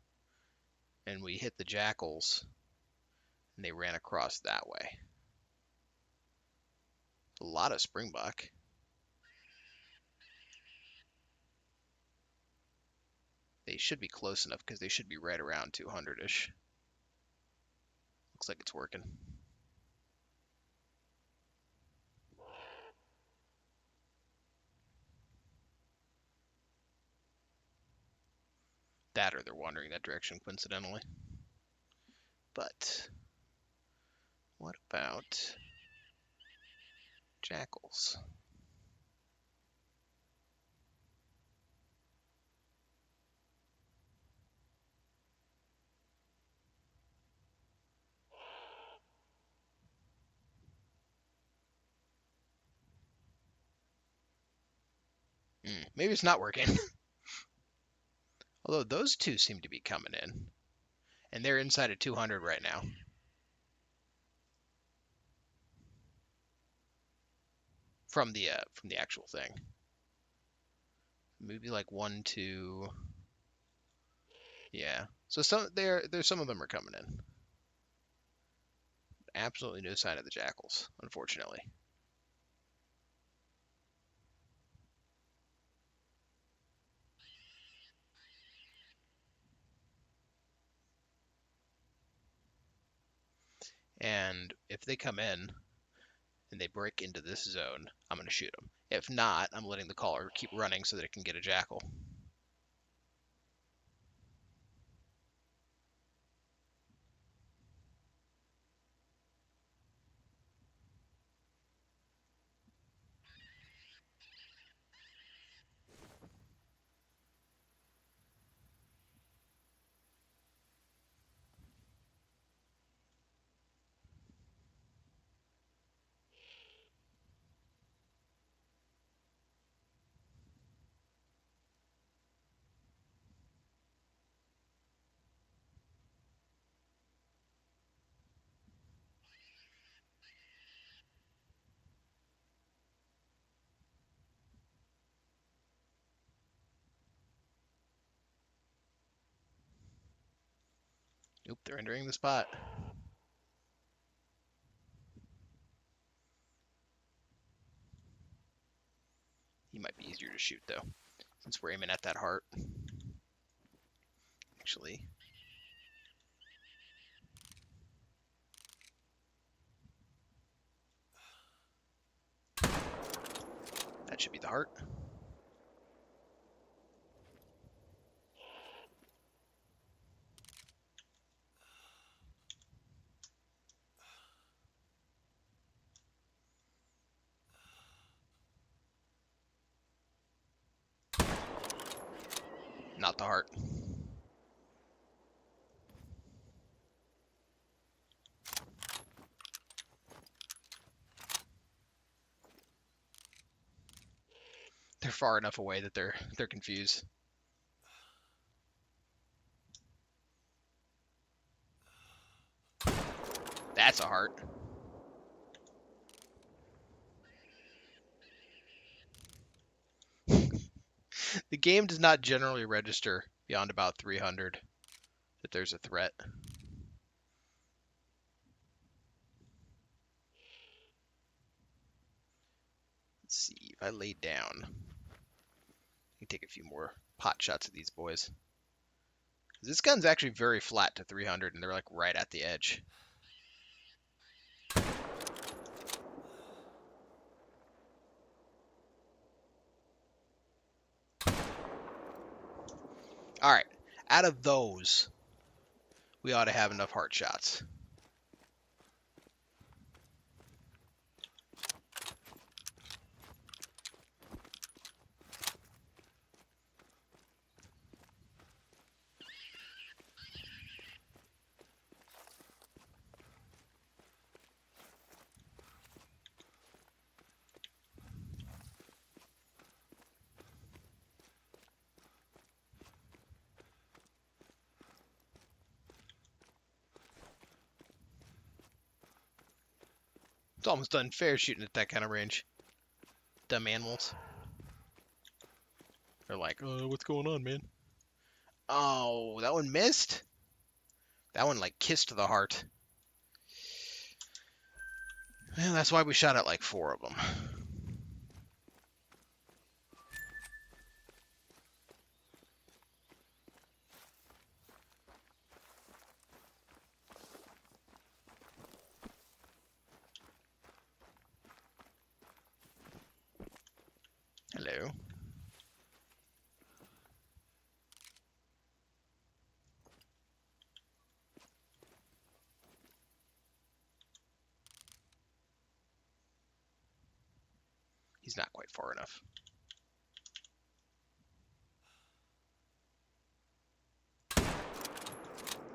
And we hit the jackals, and they ran across that way. A lot of Springbok. They should be close enough because they should be right around 200-ish. Looks like it's working. That or they're wandering that direction coincidentally. But what about jackals? Maybe it's not working. Although those two seem to be coming in. And they're inside of 200 right now. From the actual thing. Maybe like 1, 2. Yeah. So there's some of them are coming in. Absolutely no sign of the jackals, unfortunately. And if they come in and they break into this zone, I'm going to shoot them. If not, I'm letting the caller keep running so that it can get a jackal. Nope, they're entering the spot. He might be easier to shoot, though, since we're aiming at that heart. Actually, that should be the heart. Not the heart. They're far enough away that they're confused. That's a heart. The game does not generally register beyond about 300 that there's a threat. Let's see, if I lay down, I can take a few more pot shots at these boys. This gun's actually very flat to 300, and they're like right at the edge. All right, out of those, we ought to have enough heart shots. It's almost unfair shooting at that kind of range. Dumb animals. They're like, what's going on, man? Oh, that one missed? That one, like, kissed the heart. Well, that's why we shot at like 4 of them. Hello. He's not quite far enough.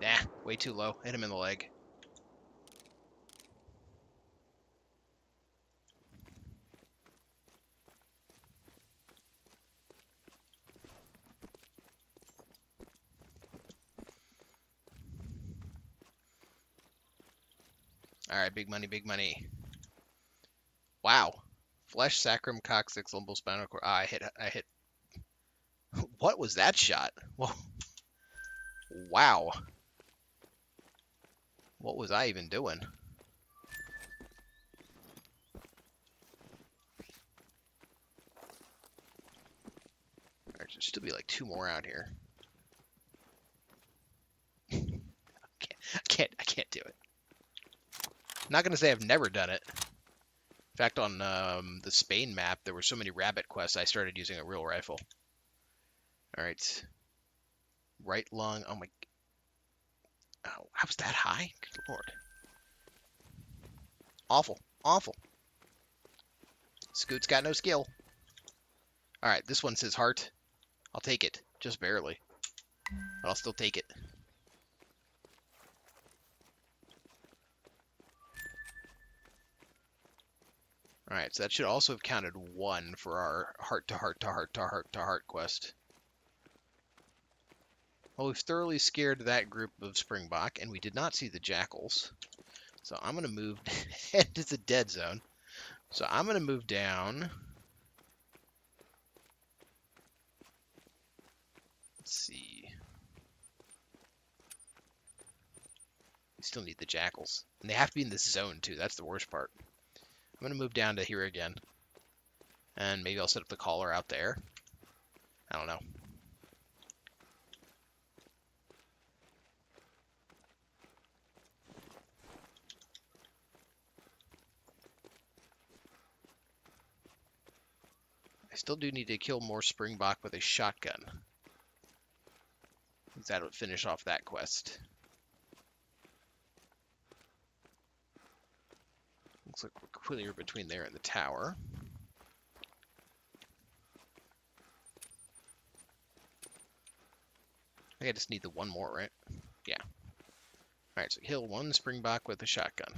Nah, way too low. Hit him in the leg. Alright, big money, big money. Wow. Flesh, sacrum, coccyx, lumbar, spinal cord. Ah, I hit. What was that shot? Whoa. Wow. What was I even doing? There should still be like 2 more out here. I can't do it. I'm not gonna say I've never done it. In fact, on the Spain map, there were so many rabbit quests, I started using a real rifle. All right. Right lung. Oh my. Oh, how was that high? Good lord. Awful. Awful. Scoot's got no skill. All right, this one says heart. I'll take it. Just barely. But I'll still take it. Alright, so that should also have counted 1 for our heart-to-heart-to-heart-to-heart-to-heart quest. Well, we've thoroughly scared that group of Springbok, and we did not see the jackals. So I'm going to move... It's a dead zone. So I'm going to move down. Let's see. We still need the jackals. And they have to be in this zone, too. That's the worst part. I'm going to move down to here again. And maybe I'll set up the collar out there. I don't know. I still do need to kill more Springbok with a shotgun. That would finish off that quest. Looks like we're clear between there and the tower. I think I just need the 1 more, right? Yeah. Alright, so kill 1 Springbok with a shotgun.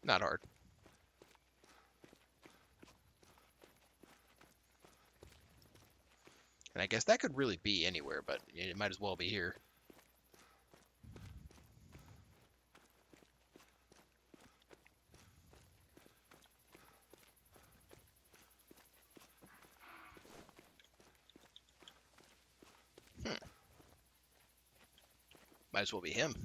Not hard. And I guess that could really be anywhere, but it might as well be here. Might as well be him.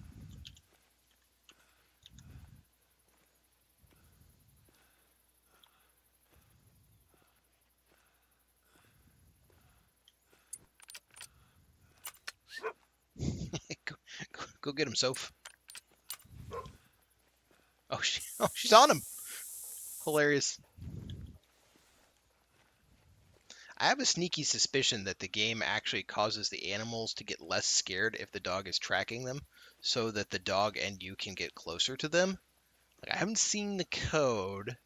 Go get him, Soph. Oh, she's on him. Hilarious. I have a sneaky suspicion that the game actually causes the animals to get less scared if the dog is tracking them, so that the dog and you can get closer to them. Like, I haven't seen the code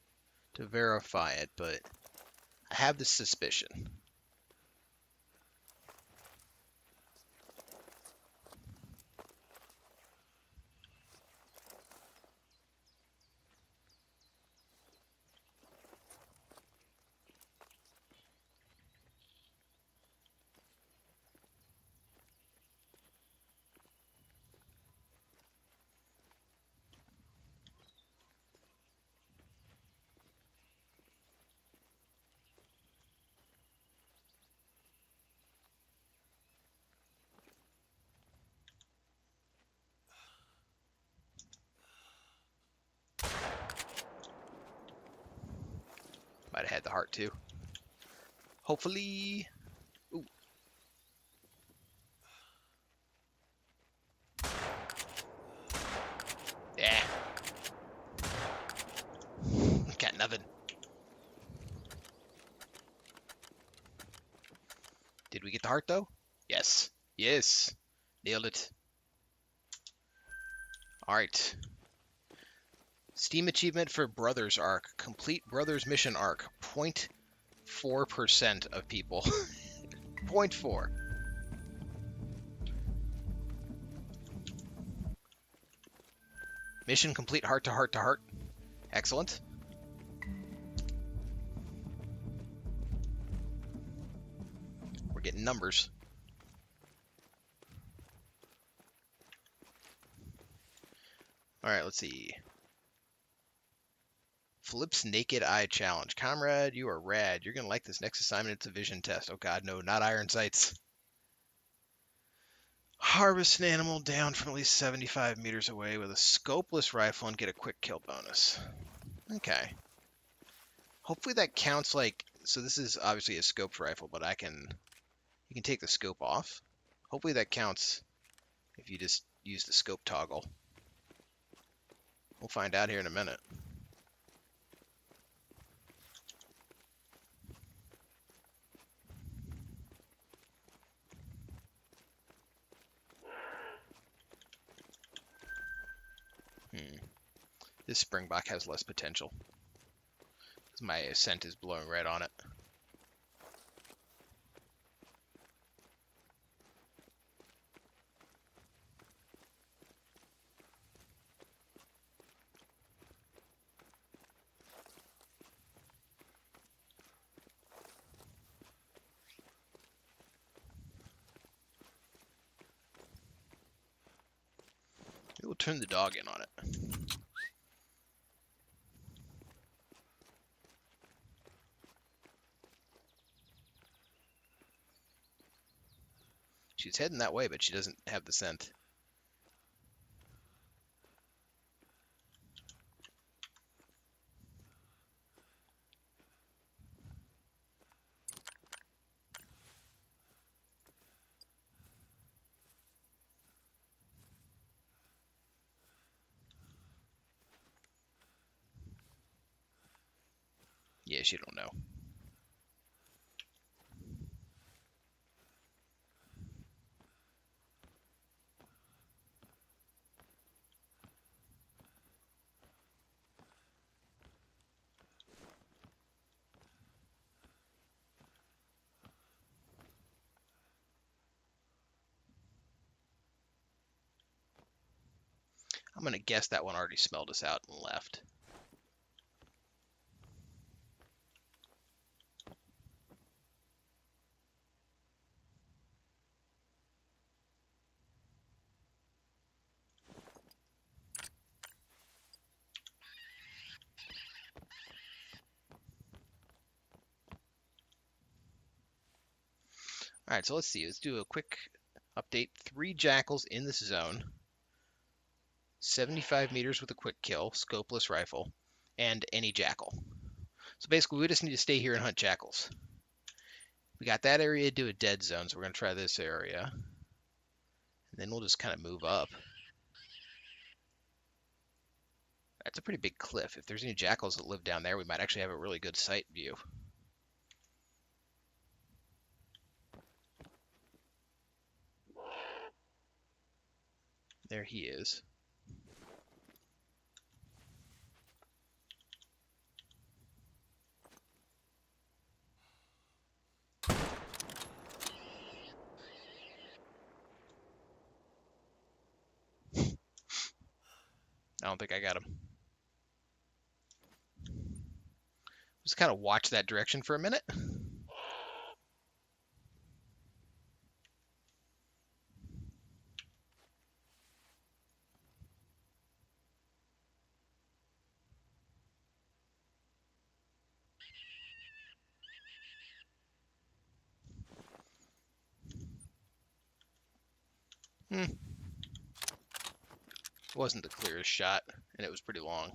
to verify it, but I have this suspicion. Might have had the heart too. Hopefully. Ooh. Yeah. Got nothing. Did we get the heart though? Yes. Yes. Nailed it. Alright. Steam achievement for Brothers arc. Complete Brothers mission arc. 0.4% of people. 0.4. Mission complete heart to heart to heart. Excellent. We're getting numbers. Alright, let's see. Flip's Naked Eye Challenge. Comrade, you are rad. You're going to like this next assignment. It's a vision test. Oh god, no, not iron sights. Harvest an animal down from at least 75 meters away with a scopeless rifle and get a quick kill bonus. Okay. Hopefully that counts like... So this is obviously a scoped rifle, but you can take the scope off. Hopefully that counts if you just use the scope toggle. We'll find out here in a minute. This springbuck has less potential. My scent is blowing red on it. We'll turn the dog in on it. She's heading that way, but she doesn't have the scent. Yeah, she don't know. I'm gonna guess that one already smelled us out and left. Alright, so let's see. Let's do a quick update. 3 jackals in this zone. 75 meters with a quick kill, scopeless rifle, and any jackal. So basically, we just need to stay here and hunt jackals. We got that area to do a dead zone, so we're going to try this area. And then we'll just kind of move up. That's a pretty big cliff. If there's any jackals that live down there, we might actually have a really good sight view. There he is. I don't think I got him. Just kind of watch that direction for a minute. It wasn't the clearest shot, and it was pretty long.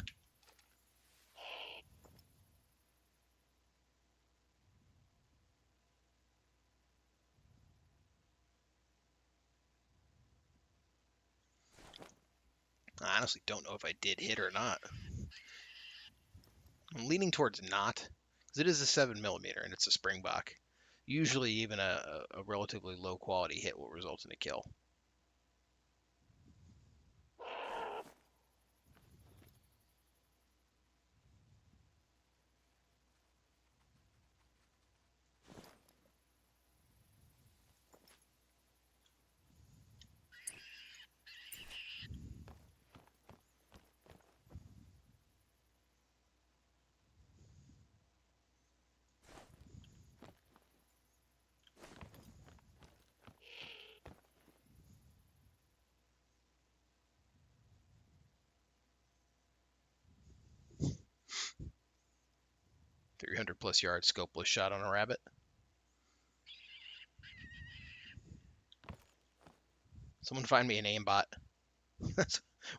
I honestly don't know if I did hit or not. I'm leaning towards not, because it is a 7mm and it's a springbuck. Usually even a relatively low quality hit will result in a kill. 300 plus yard scopeless shot on a rabbit. Someone find me an aimbot.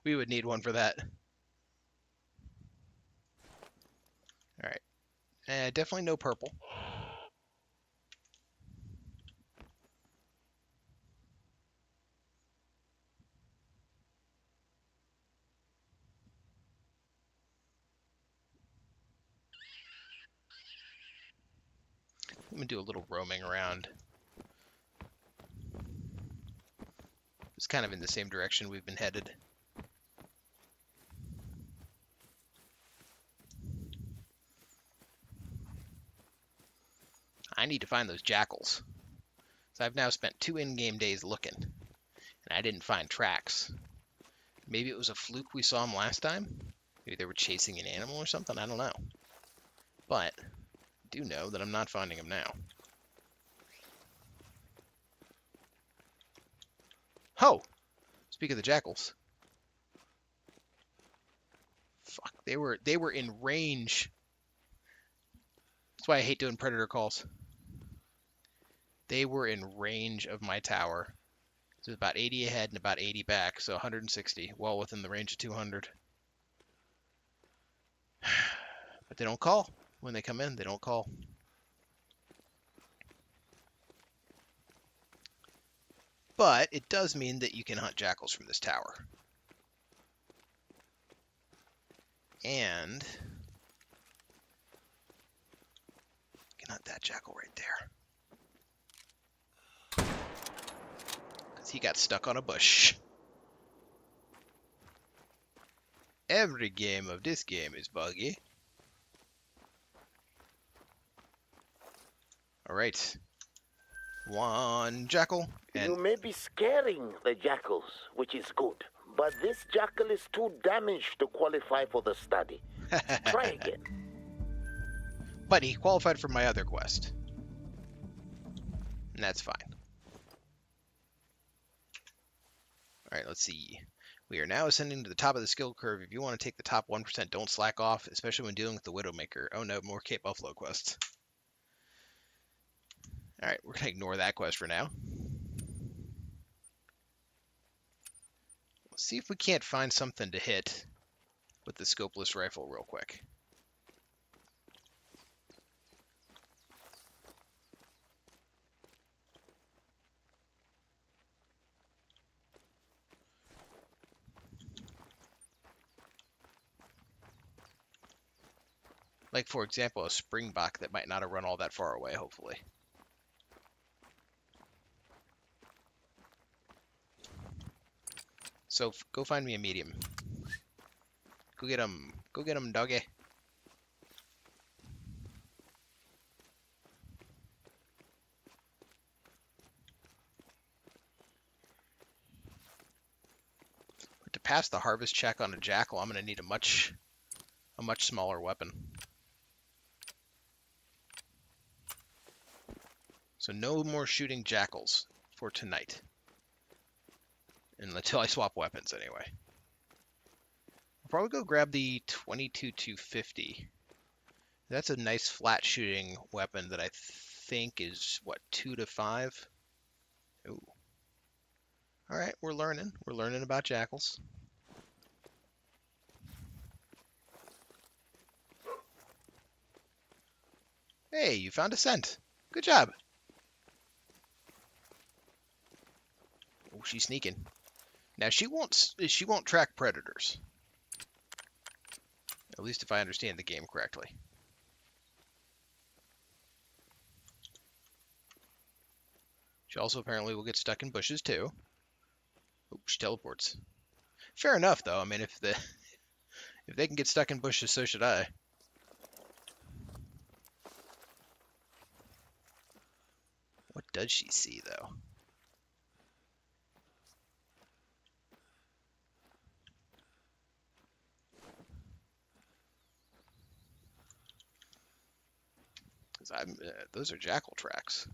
We would need one for that. Alright. Definitely no purple. I'm going to do a little roaming around. It's kind of in the same direction we've been headed. I need to find those jackals. So I've now spent 2 in-game days looking, and I didn't find tracks. Maybe it was a fluke we saw them last time? Maybe they were chasing an animal or something? I don't know. But I do know that I'm not finding them now. Oh! Speak of the jackals. Fuck, they were in range. That's why I hate doing predator calls. They were in range of my tower. So about 80 ahead and about 80 back, so 160, well within the range of 200. But they don't call. When they come in, they don't call. But it does mean that you can hunt jackals from this tower. And you can hunt that jackal right there. Because he got stuck on a bush. Every game of this game is buggy. Alright. One jackal. And You may be scaring the jackals, which is good. But this jackal is too damaged to qualify for the study. Try again. But he qualified for my other quest. And that's fine. Alright, let's see. We are now ascending to the top of the skill curve. If you want to take the top 1%, don't slack off, especially when dealing with the Widowmaker. Oh no, more Cape Buffalo quests. Alright, we're going to ignore that quest for now. Let's see if we can't find something to hit with the scopeless rifle real quick. Like, for example, a springbok that might not have run all that far away, hopefully. So, go find me a medium. Go get him. Go get him, doggy. But to pass the harvest check on a jackal, I'm going to need a much smaller weapon. So no more shooting jackals for tonight. Until I swap weapons, anyway. I'll probably go grab the 22-250. That's a nice flat shooting weapon that I think is, what, 2 to 5? Ooh. Alright, we're learning. We're learning about jackals. Hey, you found a scent. Good job. Oh, she's sneaking. Now she won't track predators. At least if I understand the game correctly. She also apparently will get stuck in bushes too. Oh, she teleports. Fair enough though. I mean, if they can get stuck in bushes, so should I. What does she see though? Those are jackal tracks.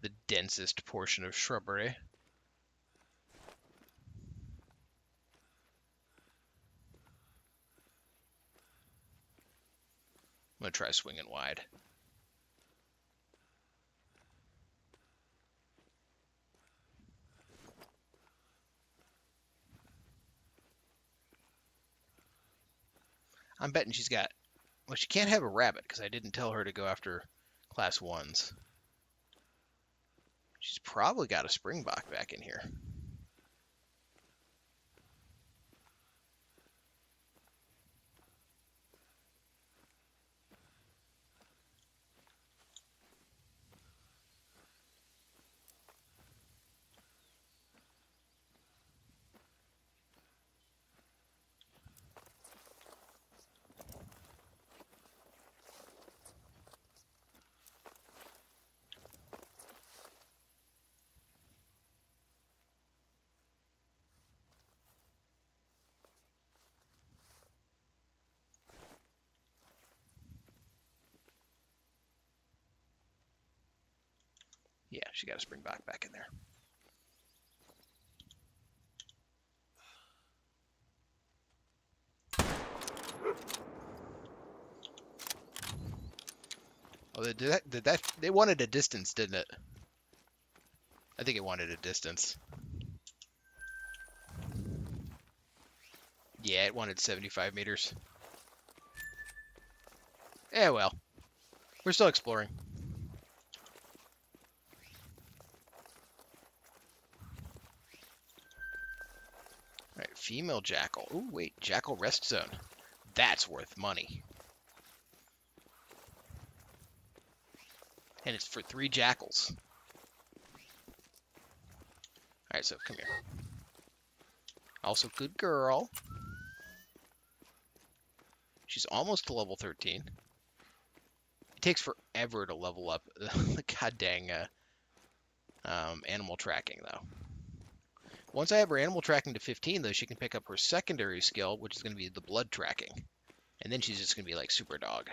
the densest portion of shrubbery. I'm gonna try swinging wide. I'm betting she's got... Well, she can't have a rabbit because I didn't tell her to go after class 1s. She's probably got a springbok back in here. Yeah, she got a springbok back in there. Oh, they wanted a distance, didn't it? I think it wanted a distance. Yeah, it wanted 75 meters. Yeah, well. We're still exploring. Alright, female jackal. Ooh, wait, jackal rest zone. That's worth money. And it's for 3 jackals. Alright, so come here. Also, good girl. She's almost to level 13. It takes forever to level up the god dang animal tracking, though. Once I have her animal tracking to 15, though, she can pick up her secondary skill, which is going to be the blood tracking. And then she's just going to be like super dog.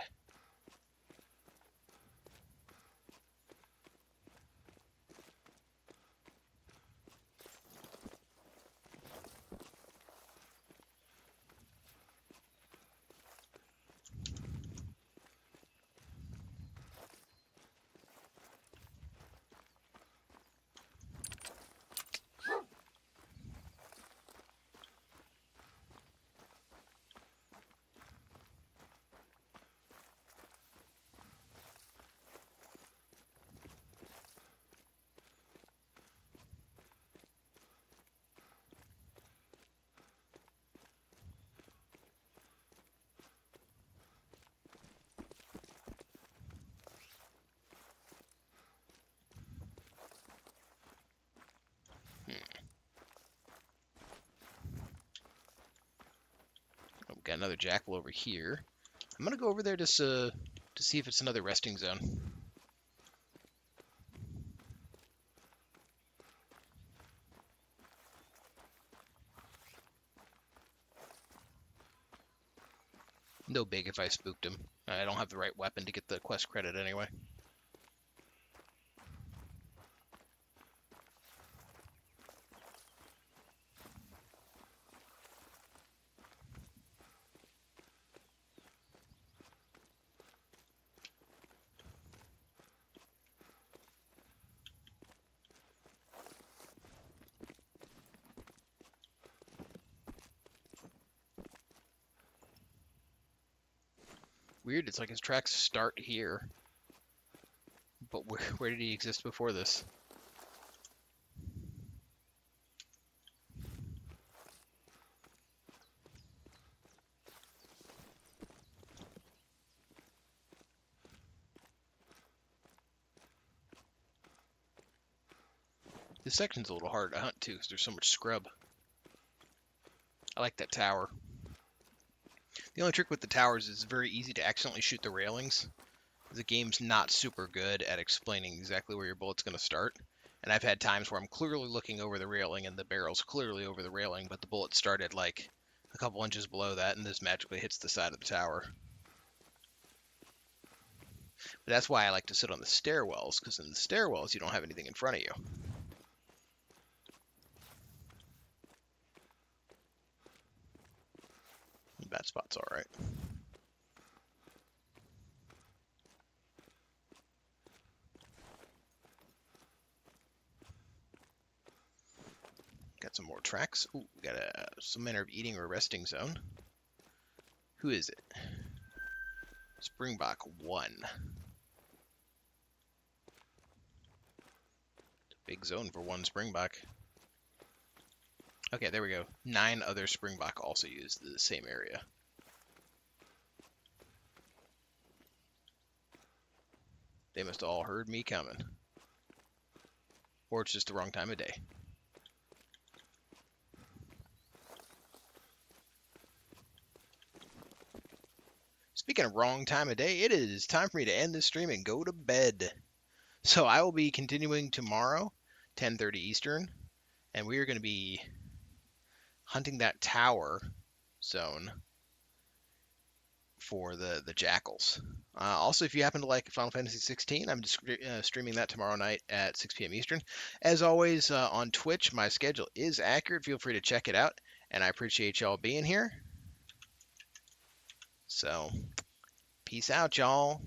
Oh, we got another jackal over here. I'm gonna go over there to see if it's another resting zone. No big if I spooked him. I don't have the right weapon to get the quest credit anyway. Weird, it's like his tracks start here. But where did he exist before this? This section's a little hard to hunt too, because there's so much scrub. I like that tower. The only trick with the towers is it's very easy to accidentally shoot the railings. The game's not super good at explaining exactly where your bullet's going to start. And I've had times where I'm clearly looking over the railing and the barrel's clearly over the railing, but the bullet started like a couple inches below that and this magically hits the side of the tower. But that's why I like to sit on the stairwells, because in the stairwells you don't have anything in front of you. That spot's all right. Got some more tracks. Ooh, we got some manner of eating or resting zone. Who is it? Springbok 1. Big zone for one Springbok. Okay, there we go. 9 other Springbok also use the same area. They must have all heard me coming. Or it's just the wrong time of day. Speaking of wrong time of day, it is time for me to end this stream and go to bed. So I will be continuing tomorrow, 10:30 Eastern, and we are going to be hunting that tower zone for the jackals. Also, if you happen to like Final Fantasy 16, I'm streaming that tomorrow night at 6 p.m. Eastern. As always, on Twitch, my schedule is accurate. Feel free to check it out, and I appreciate y'all being here. So, peace out, y'all.